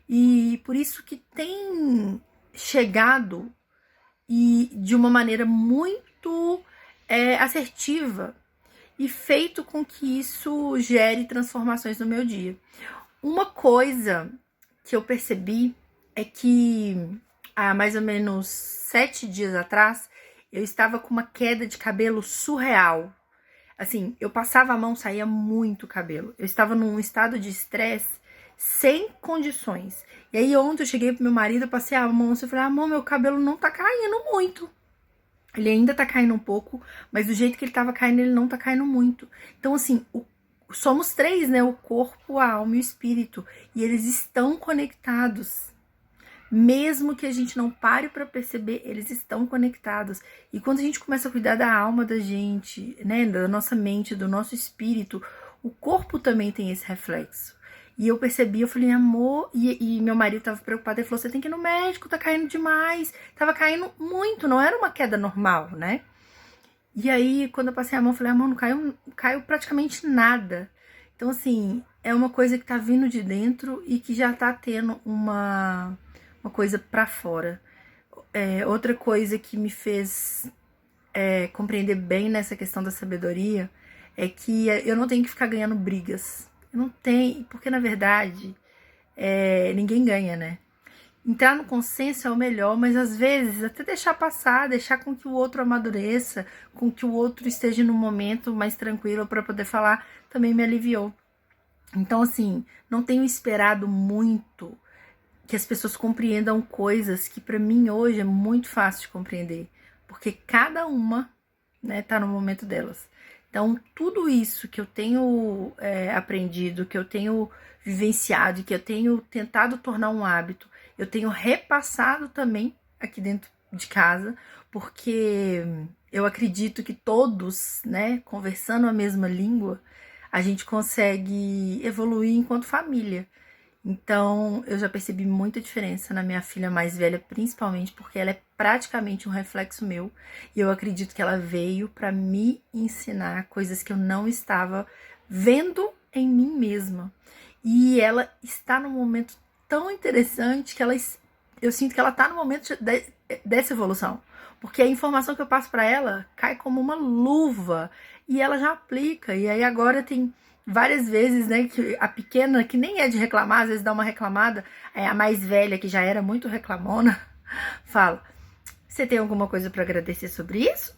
Speaker 2: E por isso que tem chegado e de uma maneira muito assertiva e feito com que isso gere transformações no meu dia. Uma coisa que eu percebi é que há mais ou menos 7 dias atrás eu estava com uma queda de cabelo surreal. Assim, eu passava a mão, saía muito cabelo. Eu estava num estado de estresse sem condições. E aí ontem eu cheguei pro meu marido, eu passei a mão e falei, amor, meu cabelo não tá caindo muito. Ele ainda tá caindo um pouco, mas do jeito que ele tava caindo, ele não tá caindo muito. Então, assim, somos 3, né? O corpo, a alma e o espírito. E eles estão conectados. Mesmo que a gente não pare para perceber, eles estão conectados. E quando a gente começa a cuidar da alma da gente, né, da nossa mente, do nosso espírito, o corpo também tem esse reflexo. E eu percebi, eu falei, amor, e meu marido tava preocupado, ele falou, você tem que ir no médico, tá caindo demais. Tava caindo muito, não era uma queda normal, né? E aí, quando eu passei a mão, eu falei, a mão não caiu praticamente nada. Então, assim, é uma coisa que tá vindo de dentro e que já tá tendo uma coisa pra fora. Outra coisa que me fez compreender bem nessa questão da sabedoria é que eu não tenho que ficar ganhando brigas. Eu não tenho, porque na verdade ninguém ganha, né? Entrar no consenso é o melhor, mas às vezes até deixar passar, deixar com que o outro amadureça, com que o outro esteja num momento mais tranquilo para poder falar, também me aliviou. Então, assim, não tenho esperado muito que as pessoas compreendam coisas que para mim hoje é muito fácil de compreender, porque cada uma, né, tá no momento delas. Então, tudo isso que eu tenho aprendido, que eu tenho vivenciado, que eu tenho tentado tornar um hábito, eu tenho repassado também aqui dentro de casa, porque eu acredito que todos, né, conversando a mesma língua, a gente consegue evoluir enquanto família. Então, eu já percebi muita diferença na minha filha mais velha, principalmente porque ela é praticamente um reflexo meu. E eu acredito que ela veio para me ensinar coisas que eu não estava vendo em mim mesma. E ela está num momento tão interessante que eu sinto que ela está no momento dessa evolução. Porque a informação que eu passo para ela cai como uma luva e ela já aplica. E aí agora tem várias vezes, né, que a pequena, que nem é de reclamar, às vezes dá uma reclamada, a mais velha, que já era muito reclamona, fala, você tem alguma coisa para agradecer sobre isso?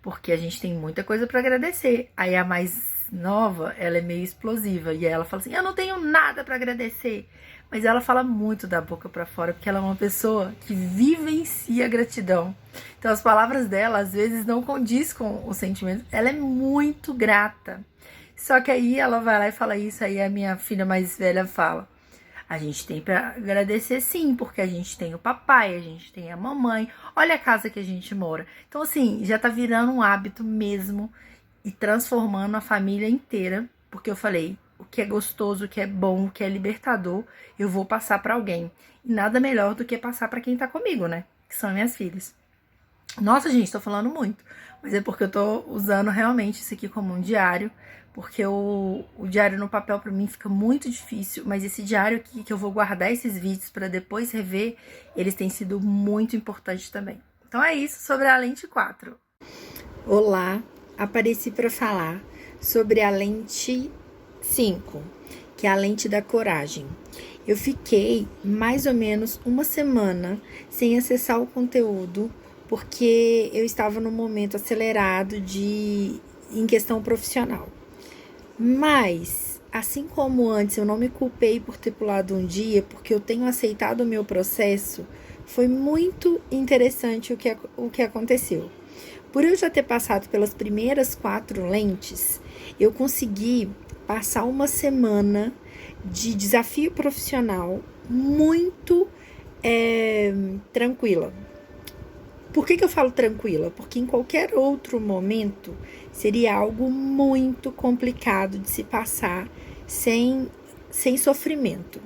Speaker 2: Porque a gente tem muita coisa para agradecer. Aí a mais nova, ela é meio explosiva, e aí ela fala assim, eu não tenho nada para agradecer. Mas ela fala muito da boca para fora, porque ela é uma pessoa que vivencia a gratidão. Então as palavras dela, às vezes, não condiz com o sentimento. Ela é muito grata. Só que aí ela vai lá e fala isso, aí a minha filha mais velha fala, a gente tem pra agradecer sim, porque a gente tem o papai, a gente tem a mamãe, olha a casa que a gente mora. Então assim, já tá virando um hábito mesmo e transformando a família inteira, porque eu falei, o que é gostoso, o que é bom, o que é libertador, eu vou passar pra alguém. E nada melhor do que passar pra quem tá comigo, né, que são minhas filhas. Nossa, gente, tô falando muito, mas é porque eu tô usando realmente isso aqui como um diário, porque o diário no papel pra mim fica muito difícil, mas esse diário aqui, que eu vou guardar esses vídeos pra depois rever, eles têm sido muito importantes também. Então é isso sobre a lente 4.
Speaker 1: Olá, apareci para falar sobre a lente 5, que é a lente da coragem. Eu fiquei mais ou menos uma semana sem acessar o conteúdo, porque eu estava num momento acelerado em questão profissional. Mas, assim como antes eu não me culpei por ter pulado um dia, porque eu tenho aceitado o meu processo, foi muito interessante o que aconteceu. Por eu já ter passado pelas primeiras 4 lentes, eu consegui passar uma semana de desafio profissional muito tranquila. Por que eu falo tranquila? Porque em qualquer outro momento seria algo muito complicado de se passar sem sofrimento.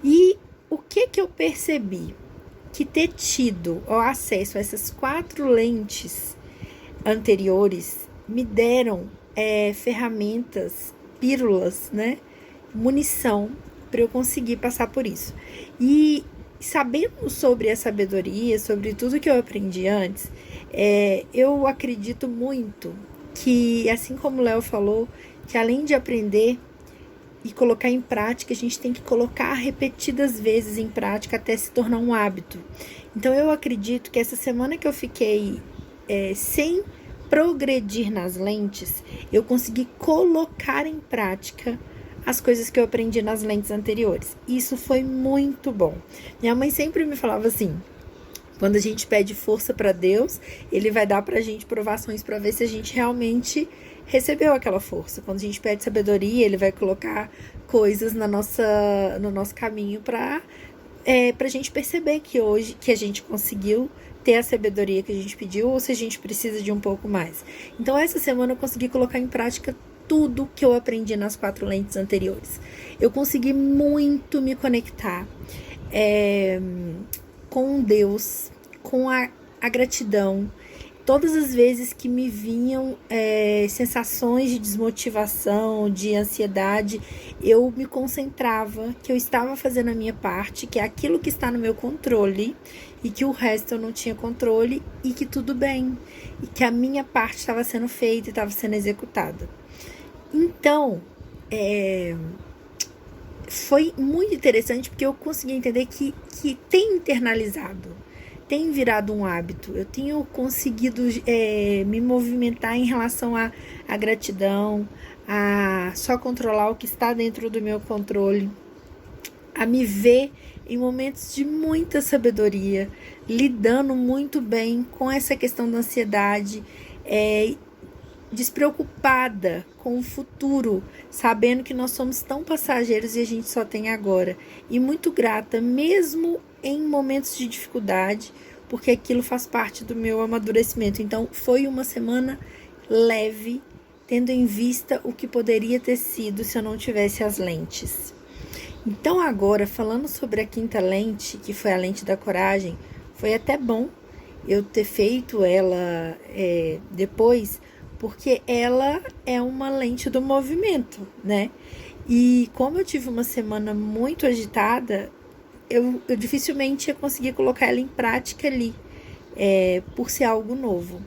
Speaker 1: E o que eu percebi? Que ter tido o acesso a essas 4 lentes anteriores me deram ferramentas, pílulas, né? Munição para eu conseguir passar por isso. E sabendo sobre a sabedoria, sobre tudo que eu aprendi antes, eu acredito muito que, assim como o Léo falou, que além de aprender e colocar em prática, a gente tem que colocar repetidas vezes em prática até se tornar um hábito. Então eu acredito que essa semana que eu fiquei sem progredir nas lentes, eu consegui colocar em prática as coisas que eu aprendi nas lentes anteriores. Isso foi muito bom. Minha mãe sempre me falava assim, quando a gente pede força para Deus, Ele vai dar pra gente provações para ver se a gente realmente recebeu aquela força. Quando a gente pede sabedoria, Ele vai colocar coisas no nosso caminho pra gente perceber que hoje que a gente conseguiu ter a sabedoria que a gente pediu ou se a gente precisa de um pouco mais. Então essa semana eu consegui colocar em prática tudo que eu aprendi nas 4 lentes anteriores. Eu consegui muito me conectar com Deus, com a gratidão.
Speaker 2: todas as vezes que me vinham sensações de desmotivação, de ansiedade, eu me concentrava que eu estava fazendo a minha parte, que é aquilo que está no meu controle, e que o resto eu não tinha controle, e que tudo bem, e que a minha parte estava sendo feita e estava sendo executada. Então, foi muito interessante, porque eu consegui entender que tem internalizado, tem virado um hábito. Eu tenho conseguido me movimentar em relação à gratidão, a só controlar o que está dentro do meu controle, a me ver em momentos de muita sabedoria, lidando muito bem com essa questão da ansiedade, despreocupada com o futuro, sabendo que nós somos tão passageiros e a gente só tem agora. E muito grata, mesmo em momentos de dificuldade, porque aquilo faz parte do meu amadurecimento. Então, foi uma semana leve, tendo em vista o que poderia ter sido se eu não tivesse as lentes. Então, agora, falando sobre a quinta lente, que foi a lente da coragem, foi até bom eu ter feito ela depois, porque ela é uma lente do movimento, né? E como eu tive uma semana muito agitada, eu dificilmente ia conseguir colocar ela em prática ali, por ser algo novo.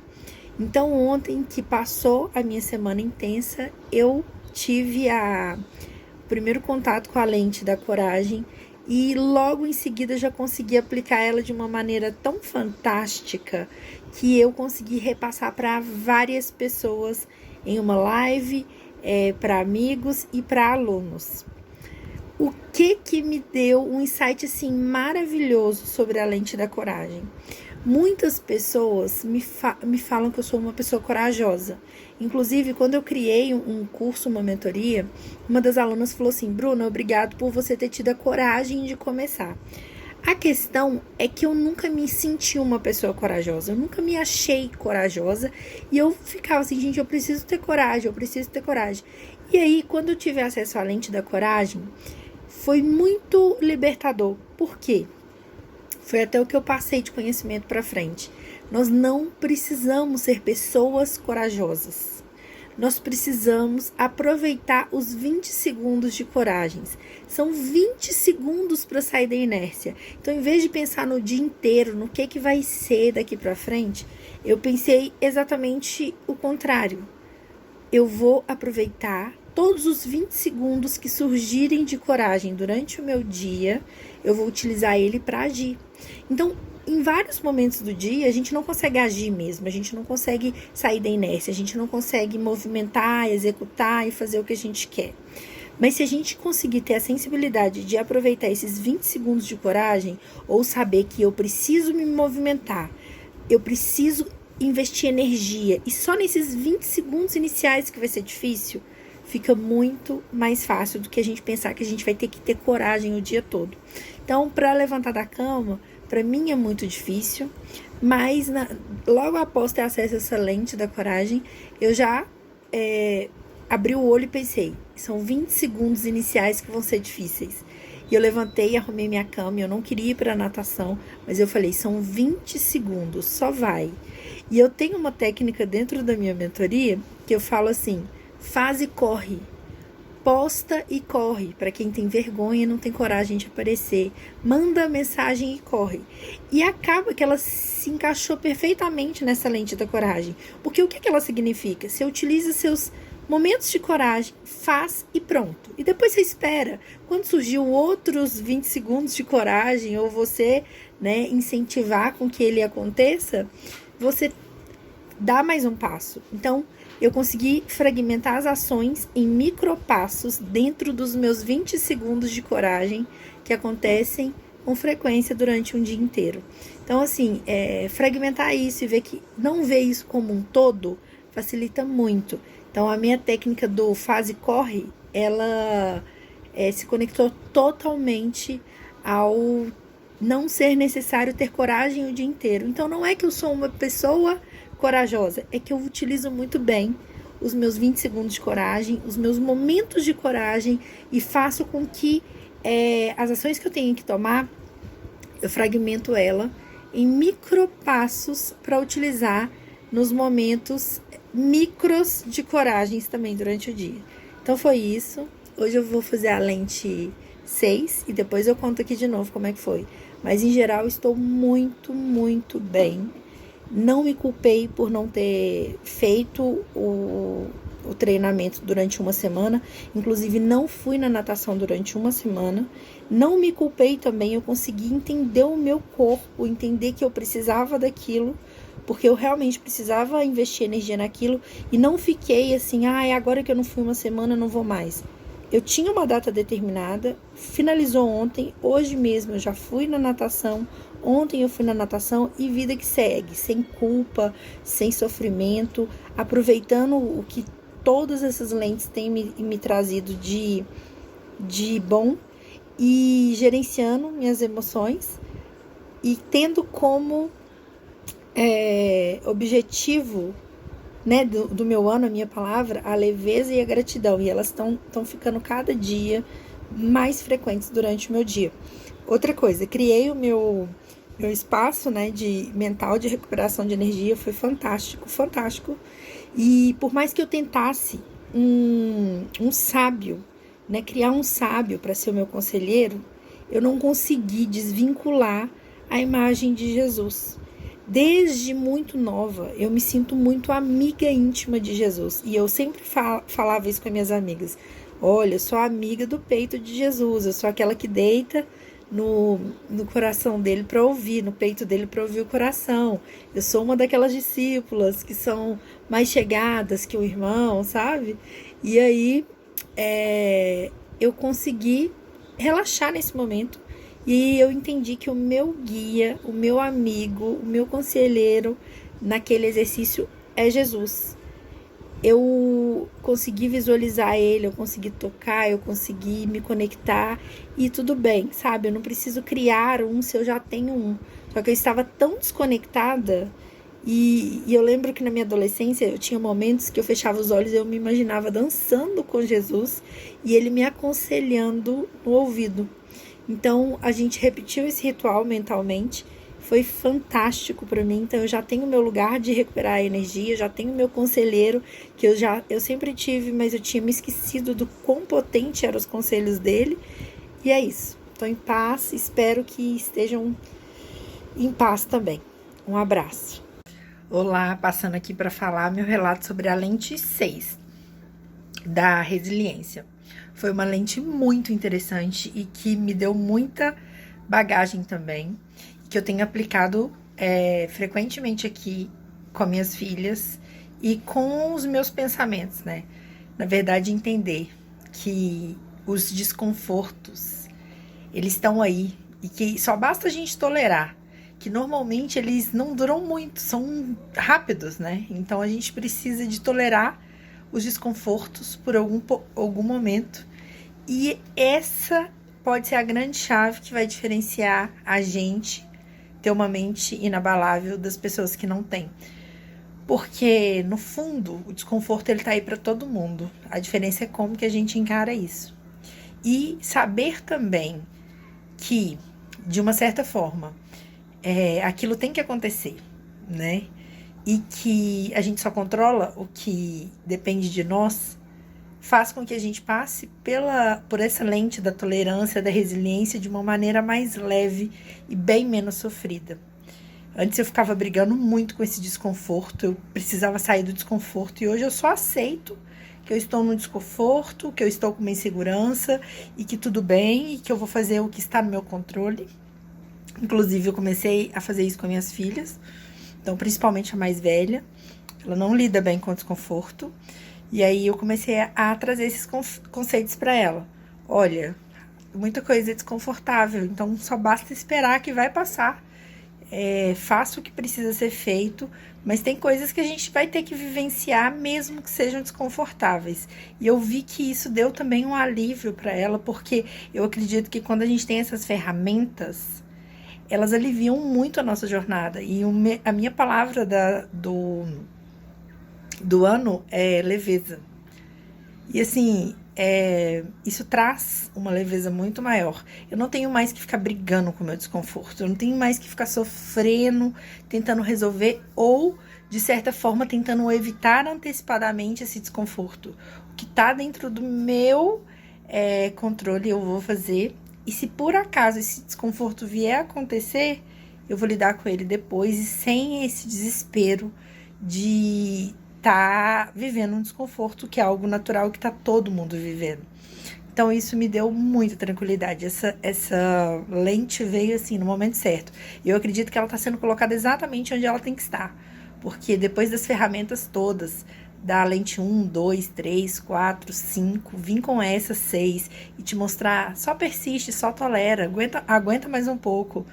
Speaker 2: Então, ontem, que passou a minha semana intensa, eu tive o primeiro contato com a lente da coragem, e logo em seguida já consegui aplicar ela de uma maneira tão fantástica que eu consegui repassar para várias pessoas em uma live, para amigos e para alunos. O que me deu um insight assim maravilhoso sobre a lente da coragem? Muitas pessoas me falam que eu sou uma pessoa corajosa. Inclusive, quando eu criei um curso, uma mentoria, uma das alunas falou assim: Bruna, obrigado por você ter tido a coragem de começar. A questão é que eu nunca me senti uma pessoa corajosa, eu nunca me achei corajosa, e eu ficava assim, gente, eu preciso ter coragem, eu preciso ter coragem. E aí, quando eu tive acesso à lente da coragem, foi muito libertador. Por quê? Foi até o que eu passei de conhecimento para frente. Nós não precisamos ser pessoas corajosas. Nós precisamos aproveitar os 20 segundos de coragem. São 20 segundos para sair da inércia. Então, em vez de pensar no dia inteiro, no que vai ser daqui para frente, eu pensei exatamente o contrário. Eu vou aproveitar todos os 20 segundos que surgirem de coragem durante o meu dia, eu vou utilizar ele para agir. Então, em vários momentos do dia, a gente não consegue agir mesmo, a gente não consegue sair da inércia, a gente não consegue movimentar, executar e fazer o que a gente quer. Mas se a gente conseguir ter a sensibilidade de aproveitar esses 20 segundos de coragem, ou saber que eu preciso me movimentar, eu preciso investir energia, e só nesses 20 segundos iniciais que vai ser difícil, fica muito mais fácil do que a gente pensar que a gente vai ter que ter coragem o dia todo. Então, para levantar da cama, para mim é muito difícil, mas logo após ter acesso a essa lente da coragem, eu já abri o olho e pensei, são 20 segundos iniciais que vão ser difíceis. E eu levantei e arrumei minha cama, eu não queria ir para a natação, mas eu falei, são 20 segundos, só vai. E eu tenho uma técnica dentro da minha mentoria que eu falo assim: faz e corre, posta e corre, para quem tem vergonha e não tem coragem de aparecer, manda mensagem e corre. E acaba que ela se encaixou perfeitamente nessa lente da coragem, porque o que ela significa? Você utiliza seus momentos de coragem, faz e pronto. E depois você espera, quando surgiu outros 20 segundos de coragem, ou você incentivar com que ele aconteça, você dá mais um passo. Então, eu consegui fragmentar as ações em micropassos dentro dos meus 20 segundos de coragem que acontecem com frequência durante um dia inteiro. Então, assim, fragmentar isso e não ver isso como um todo facilita muito. Então, a minha técnica do faz e corre, ela se conectou totalmente ao não ser necessário ter coragem o dia inteiro. Então, não é que eu sou uma pessoa corajosa, é que eu utilizo muito bem os meus 20 segundos de coragem, os meus momentos de coragem, e faço com que as ações que eu tenho que tomar, eu fragmento ela em micropassos para utilizar nos momentos micros de coragens também durante o dia. Então foi isso. Hoje eu vou fazer a lente 6 e depois eu conto aqui de novo como é que foi. Mas em geral estou muito, muito bem. Não me culpei por não ter feito o treinamento durante uma semana. Inclusive não fui na natação durante uma semana. Não me culpei também, eu consegui entender o meu corpo, entender que eu precisava daquilo, porque eu realmente precisava investir energia naquilo e não fiquei assim, agora que eu não fui uma semana, eu não vou mais. Eu tinha uma data determinada, finalizou ontem, hoje mesmo eu já fui na natação, ontem eu fui na natação e vida que segue, sem culpa, sem sofrimento, aproveitando o que todas essas lentes têm me trazido de bom e gerenciando minhas emoções e tendo como objetivo, né, do meu ano, a minha palavra, a leveza e a gratidão. E elas estão ficando cada dia mais frequentes durante o meu dia. Outra coisa, criei o meu espaço, né, mental de recuperação de energia. Foi fantástico, fantástico. E por mais que eu tentasse um sábio, né, criar um sábio para ser o meu conselheiro, eu não consegui desvincular a imagem de Jesus. Desde muito nova, eu me sinto muito amiga íntima de Jesus. E eu sempre falava isso com as minhas amigas. Olha, eu sou amiga do peito de Jesus. Eu sou aquela que deita no coração dele para ouvir, no peito dele para ouvir o coração. Eu sou uma daquelas discípulas que são mais chegadas que o irmão, sabe? E aí, eu consegui relaxar nesse momento. E eu entendi que o meu guia, o meu amigo, o meu conselheiro naquele exercício é Jesus. Eu consegui visualizar ele, eu consegui tocar, eu consegui me conectar e tudo bem, sabe? Eu não preciso criar um se eu já tenho um. Só que eu estava tão desconectada e eu lembro que na minha adolescência eu tinha momentos que eu fechava os olhos e eu me imaginava dançando com Jesus e ele me aconselhando no ouvido. Então, a gente repetiu esse ritual mentalmente, foi fantástico para mim. Então, eu já tenho meu lugar de recuperar a energia, já tenho meu conselheiro, que eu sempre tive, mas eu tinha me esquecido do quão potente eram os conselhos dele. E é isso, estou em paz, espero que estejam em paz também. Um abraço. Olá, passando aqui para falar meu relato sobre a lente 6 da resiliência. Foi uma lente muito interessante e que me deu muita bagagem também, que eu tenho aplicado frequentemente aqui com minhas filhas e com os meus pensamentos, né? Na verdade, entender que os desconfortos, eles estão aí e que só basta a gente tolerar, que normalmente eles não duram muito, são rápidos, né? Então, a gente precisa de tolerar os desconfortos por algum momento. E essa pode ser a grande chave que vai diferenciar a gente ter uma mente inabalável das pessoas que não têm. Porque, no fundo, o desconforto ele tá aí para todo mundo. A diferença é como que a gente encara isso. E saber também que, de uma certa forma, aquilo tem que acontecer, né? E que a gente só controla o que depende de nós, faz com que a gente passe por essa lente da tolerância, da resiliência de uma maneira mais leve e bem menos sofrida. Antes eu ficava brigando muito com esse desconforto, eu precisava sair do desconforto e hoje eu só aceito que eu estou no desconforto, que eu estou com uma insegurança e que tudo bem e que eu vou fazer o que está no meu controle. Inclusive eu comecei a fazer isso com minhas filhas. Então, principalmente a mais velha, ela não lida bem com o desconforto. E aí eu comecei a trazer esses conceitos para ela. Olha, muita coisa é desconfortável, então só basta esperar que vai passar. Faça o que precisa ser feito, mas tem coisas que a gente vai ter que vivenciar, mesmo que sejam desconfortáveis. E eu vi que isso deu também um alívio para ela, porque eu acredito que quando a gente tem essas ferramentas, elas aliviam muito a nossa jornada. E a minha palavra do ano é leveza. E assim, isso traz uma leveza muito maior. Eu não tenho mais que ficar brigando com o meu desconforto. Eu não tenho mais que ficar sofrendo, tentando resolver ou de certa forma, tentando evitar antecipadamente esse desconforto. O que está dentro do meu controle, eu vou fazer. E se por acaso esse desconforto vier a acontecer, eu vou lidar com ele depois e sem esse desespero de estar vivendo um desconforto, que é algo natural que está todo mundo vivendo. Então isso me deu muita tranquilidade. Essa lente veio assim no momento certo. E eu acredito que ela está sendo colocada exatamente onde ela tem que estar. Porque depois das ferramentas todas, da lente 1, 2, 3, 4, 5, vir com essa 6 e te mostrar, só persiste, só tolera, aguenta mais um pouco.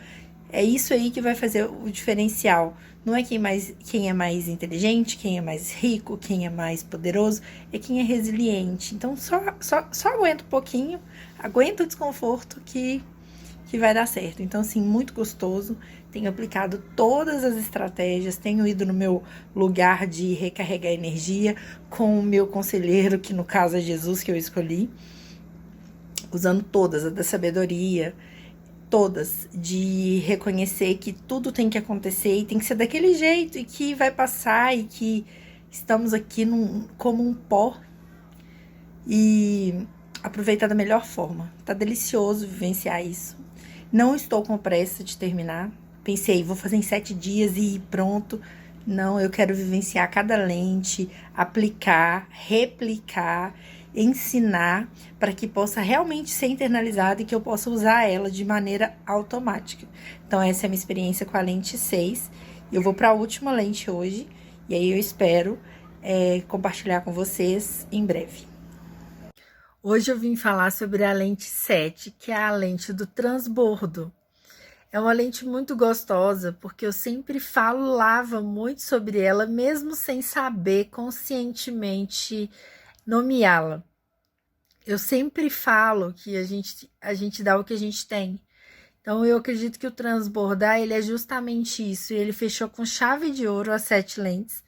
Speaker 2: É isso aí que vai fazer o diferencial. Não é quem é mais inteligente, quem é mais rico, quem é mais poderoso, é quem é resiliente. Então, só aguenta um pouquinho, aguenta o desconforto que vai dar certo. Então, assim, muito gostoso. Tenho aplicado todas as estratégias, tenho ido no meu lugar de recarregar energia com o meu conselheiro, que no caso é Jesus, que eu escolhi, usando todas, a da sabedoria, todas, de reconhecer que tudo tem que acontecer e tem que ser daquele jeito e que vai passar e que estamos aqui como um pó e aproveitar da melhor forma. Tá delicioso vivenciar isso. Não estou com pressa de terminar. Pensei, vou fazer em 7 dias e pronto. Não, eu quero vivenciar cada lente, aplicar, replicar, ensinar para que possa realmente ser internalizada e que eu possa usar ela de maneira automática. Então, essa é a minha experiência com a lente 6. Eu vou para a última lente hoje e aí eu espero compartilhar com vocês em breve. Hoje eu vim falar sobre a lente 7, que é a lente do transbordo. É uma lente muito gostosa, porque eu sempre falava muito sobre ela, mesmo sem saber conscientemente nomeá-la. Eu sempre falo que a gente dá o que a gente tem. Então, eu acredito que o transbordar, ele é justamente isso. Ele fechou com chave de ouro as 7 lentes,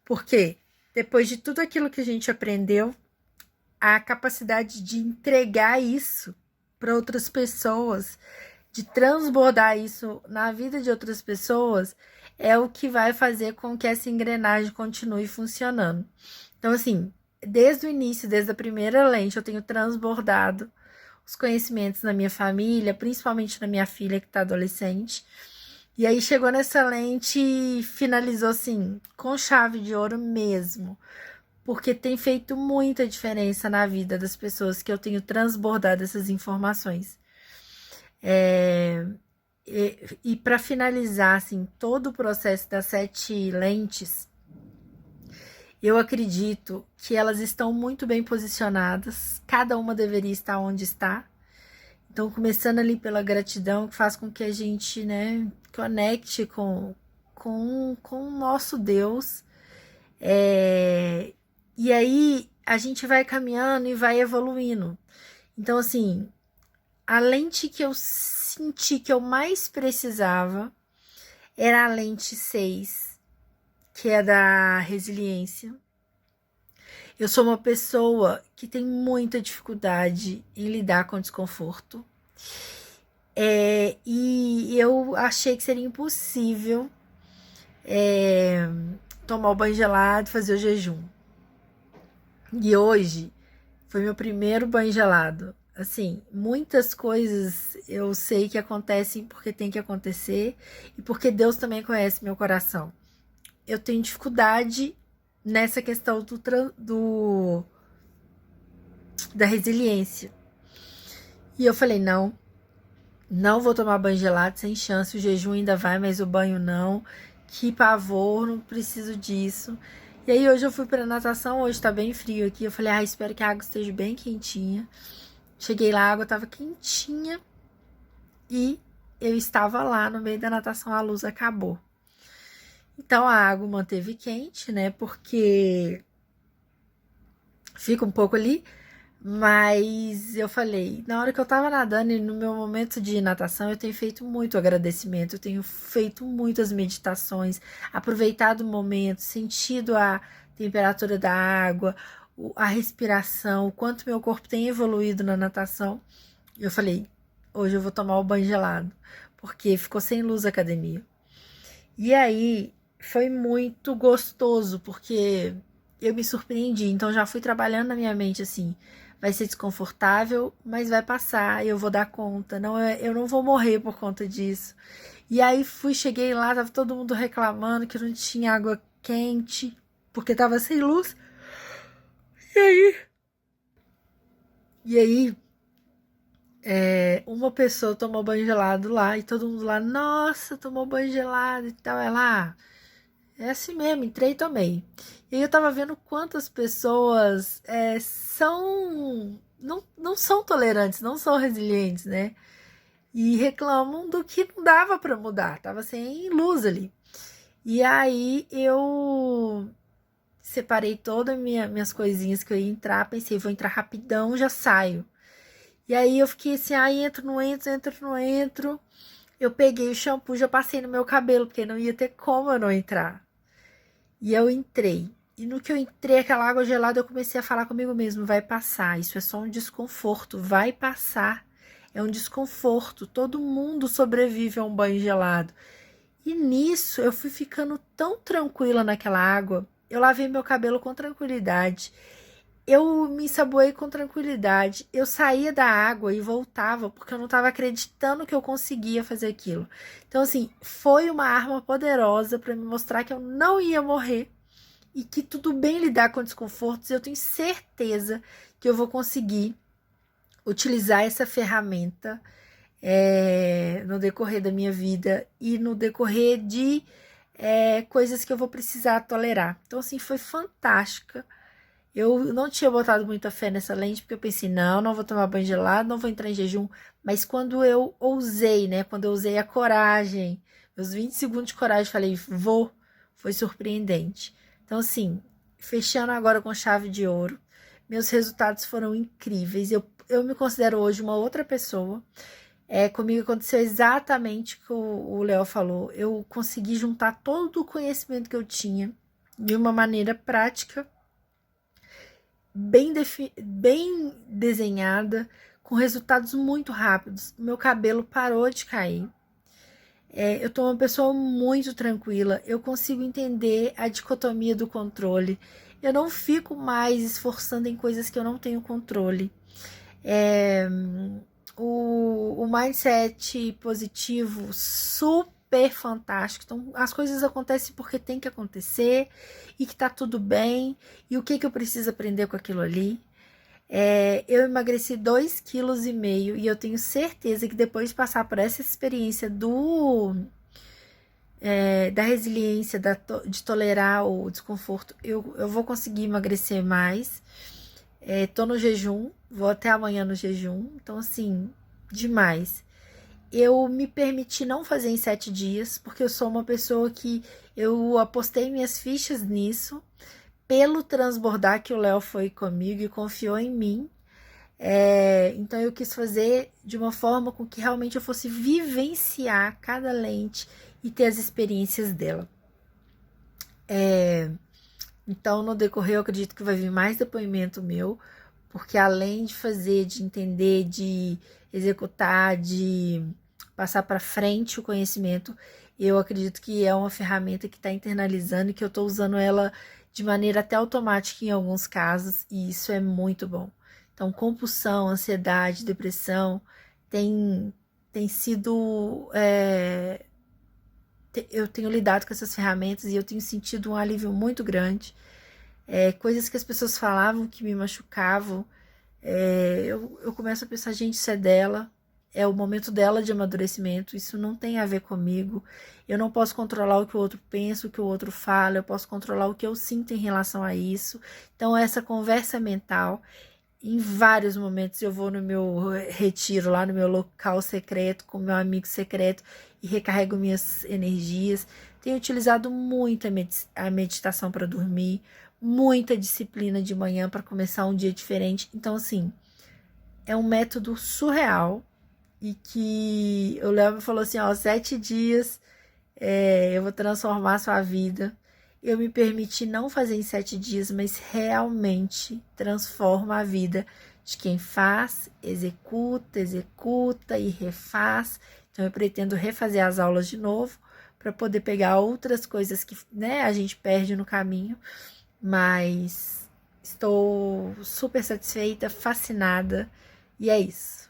Speaker 2: porque depois de tudo aquilo que a gente aprendeu, a capacidade de entregar isso para outras pessoas, de transbordar isso na vida de outras pessoas, é o que vai fazer com que essa engrenagem continue funcionando. Então, assim, desde o início, desde a primeira lente, eu tenho transbordado os conhecimentos na minha família, principalmente na minha filha que está adolescente. E aí chegou nessa lente e finalizou assim, com chave de ouro mesmo. Porque tem feito muita diferença na vida das pessoas que eu tenho transbordado essas informações. E para finalizar assim, todo o processo das 7 lentes, eu acredito que elas estão muito bem posicionadas, cada uma deveria estar onde está. Então, começando ali pela gratidão, que faz com que a gente, né, conecte com o nosso Deus. E aí a gente vai caminhando e vai evoluindo. Então, assim, a lente que eu senti que eu mais precisava era a lente 6, que é da resiliência. Eu sou uma pessoa que tem muita dificuldade em lidar com desconforto. E eu achei que seria impossível tomar o banho gelado e fazer o jejum. E hoje foi meu primeiro banho gelado. Assim, muitas coisas eu sei que acontecem porque tem que acontecer e porque Deus também conhece meu coração. Eu tenho dificuldade nessa questão da resiliência. E eu falei, não vou tomar banho gelado, sem chance, o jejum ainda vai, mas o banho não. Que pavor, não preciso disso. E aí hoje eu fui pra natação, hoje tá bem frio aqui, eu falei, espero que a água esteja bem quentinha. Cheguei lá, a água tava quentinha e eu estava lá no meio da natação, a luz acabou. Então a água manteve quente, né, porque fica um pouco ali, mas eu falei, na hora que eu tava nadando e no meu momento de natação, eu tenho feito muito agradecimento, eu tenho feito muitas meditações, aproveitado o momento, sentido a temperatura da água, a respiração, o quanto meu corpo tem evoluído na natação. Eu falei, hoje eu vou tomar o banho gelado, porque ficou sem luz a academia. E aí, foi muito gostoso, porque eu me surpreendi. Então já fui trabalhando na minha mente assim, vai ser desconfortável, mas vai passar, eu vou dar conta. Não, eu não vou morrer por conta disso. E aí cheguei lá, tava todo mundo reclamando que não tinha água quente, porque tava sem luz. E aí, uma pessoa tomou banho gelado lá e todo mundo lá, nossa, tomou banho gelado e tal. Ela, é assim mesmo, entrei e tomei. E aí eu tava vendo quantas pessoas não são tolerantes, não são resilientes, né? E reclamam do que não dava pra mudar, tava sem luz ali. E aí eu separei todas minhas coisinhas que eu ia entrar, pensei, vou entrar rapidão, já saio. E aí eu fiquei assim, entro, não entro, entro, não entro. Eu peguei o shampoo, já passei no meu cabelo, porque não ia ter como eu não entrar. E eu entrei. E no que eu entrei, aquela água gelada, eu comecei a falar comigo mesmo, vai passar, isso é só um desconforto, vai passar. É um desconforto, todo mundo sobrevive a um banho gelado. E nisso, eu fui ficando tão tranquila naquela água, eu lavei meu cabelo com tranquilidade, eu me ensaboei com tranquilidade, eu saía da água e voltava, porque eu não estava acreditando que eu conseguia fazer aquilo. Então, assim, foi uma arma poderosa para me mostrar que eu não ia morrer e que tudo bem lidar com desconfortos. Eu tenho certeza que eu vou conseguir utilizar essa ferramenta no decorrer da minha vida e no decorrer de coisas que eu vou precisar tolerar. Então, assim, foi fantástica. Eu não tinha botado muita fé nessa lente, porque eu pensei, não vou tomar banho gelado, não vou entrar em jejum. Mas quando eu ousei, né? Quando eu usei a coragem, meus 20 segundos de coragem, falei, foi surpreendente. Então, assim, fechando agora com chave de ouro, meus resultados foram incríveis. Eu me considero hoje uma outra pessoa. Comigo aconteceu exatamente o que o Léo falou. Eu consegui juntar todo o conhecimento que eu tinha de uma maneira prática, bem desenhada, com resultados muito rápidos. Meu cabelo parou de cair. Eu tô uma pessoa muito tranquila. Eu consigo entender a dicotomia do controle. Eu não fico mais esforçando em coisas que eu não tenho controle. O mindset positivo super fantástico. Então, as coisas acontecem porque tem que acontecer e que tá tudo bem. E o que eu preciso aprender com aquilo ali? Eu emagreci 2,5 kg e eu tenho certeza que depois de passar por essa experiência da resiliência, de tolerar o desconforto, eu vou conseguir emagrecer mais. Tô no jejum, vou até amanhã no jejum, então assim, demais. Eu me permiti não fazer em 7 dias, porque eu sou uma pessoa que eu apostei minhas fichas nisso, pelo transbordar que o Léo foi comigo e confiou em mim. Então eu quis fazer de uma forma com que realmente eu fosse vivenciar cada lente e ter as experiências dela. Então, no decorrer, eu acredito que vai vir mais depoimento meu, porque além de fazer, de entender, de executar, de passar para frente o conhecimento, eu acredito que é uma ferramenta que está internalizando e que eu estou usando ela de maneira até automática em alguns casos, e isso é muito bom. Então, compulsão, ansiedade, depressão, tem sido... eu tenho lidado com essas ferramentas e eu tenho sentido um alívio muito grande. Coisas que as pessoas falavam que me machucavam, eu começo a pensar, gente, isso é dela, é o momento dela de amadurecimento, isso não tem a ver comigo. Eu não posso controlar o que o outro pensa, o que o outro fala, eu posso controlar o que eu sinto em relação a isso. Então, essa conversa mental, em vários momentos eu vou no meu retiro, lá no meu local secreto, com meu amigo secreto, e recarrego minhas energias. Tenho utilizado muito a meditação para dormir, muita disciplina de manhã para começar um dia diferente. Então, assim, é um método surreal e que o Léo me falou assim, 7 dias eu vou transformar a sua vida. Eu me permiti não fazer em 7 dias, mas realmente transforma a vida de quem faz, executa e refaz. Então, eu pretendo refazer as aulas de novo para poder pegar outras coisas que, né, a gente perde no caminho, mas estou super satisfeita, fascinada, e é isso.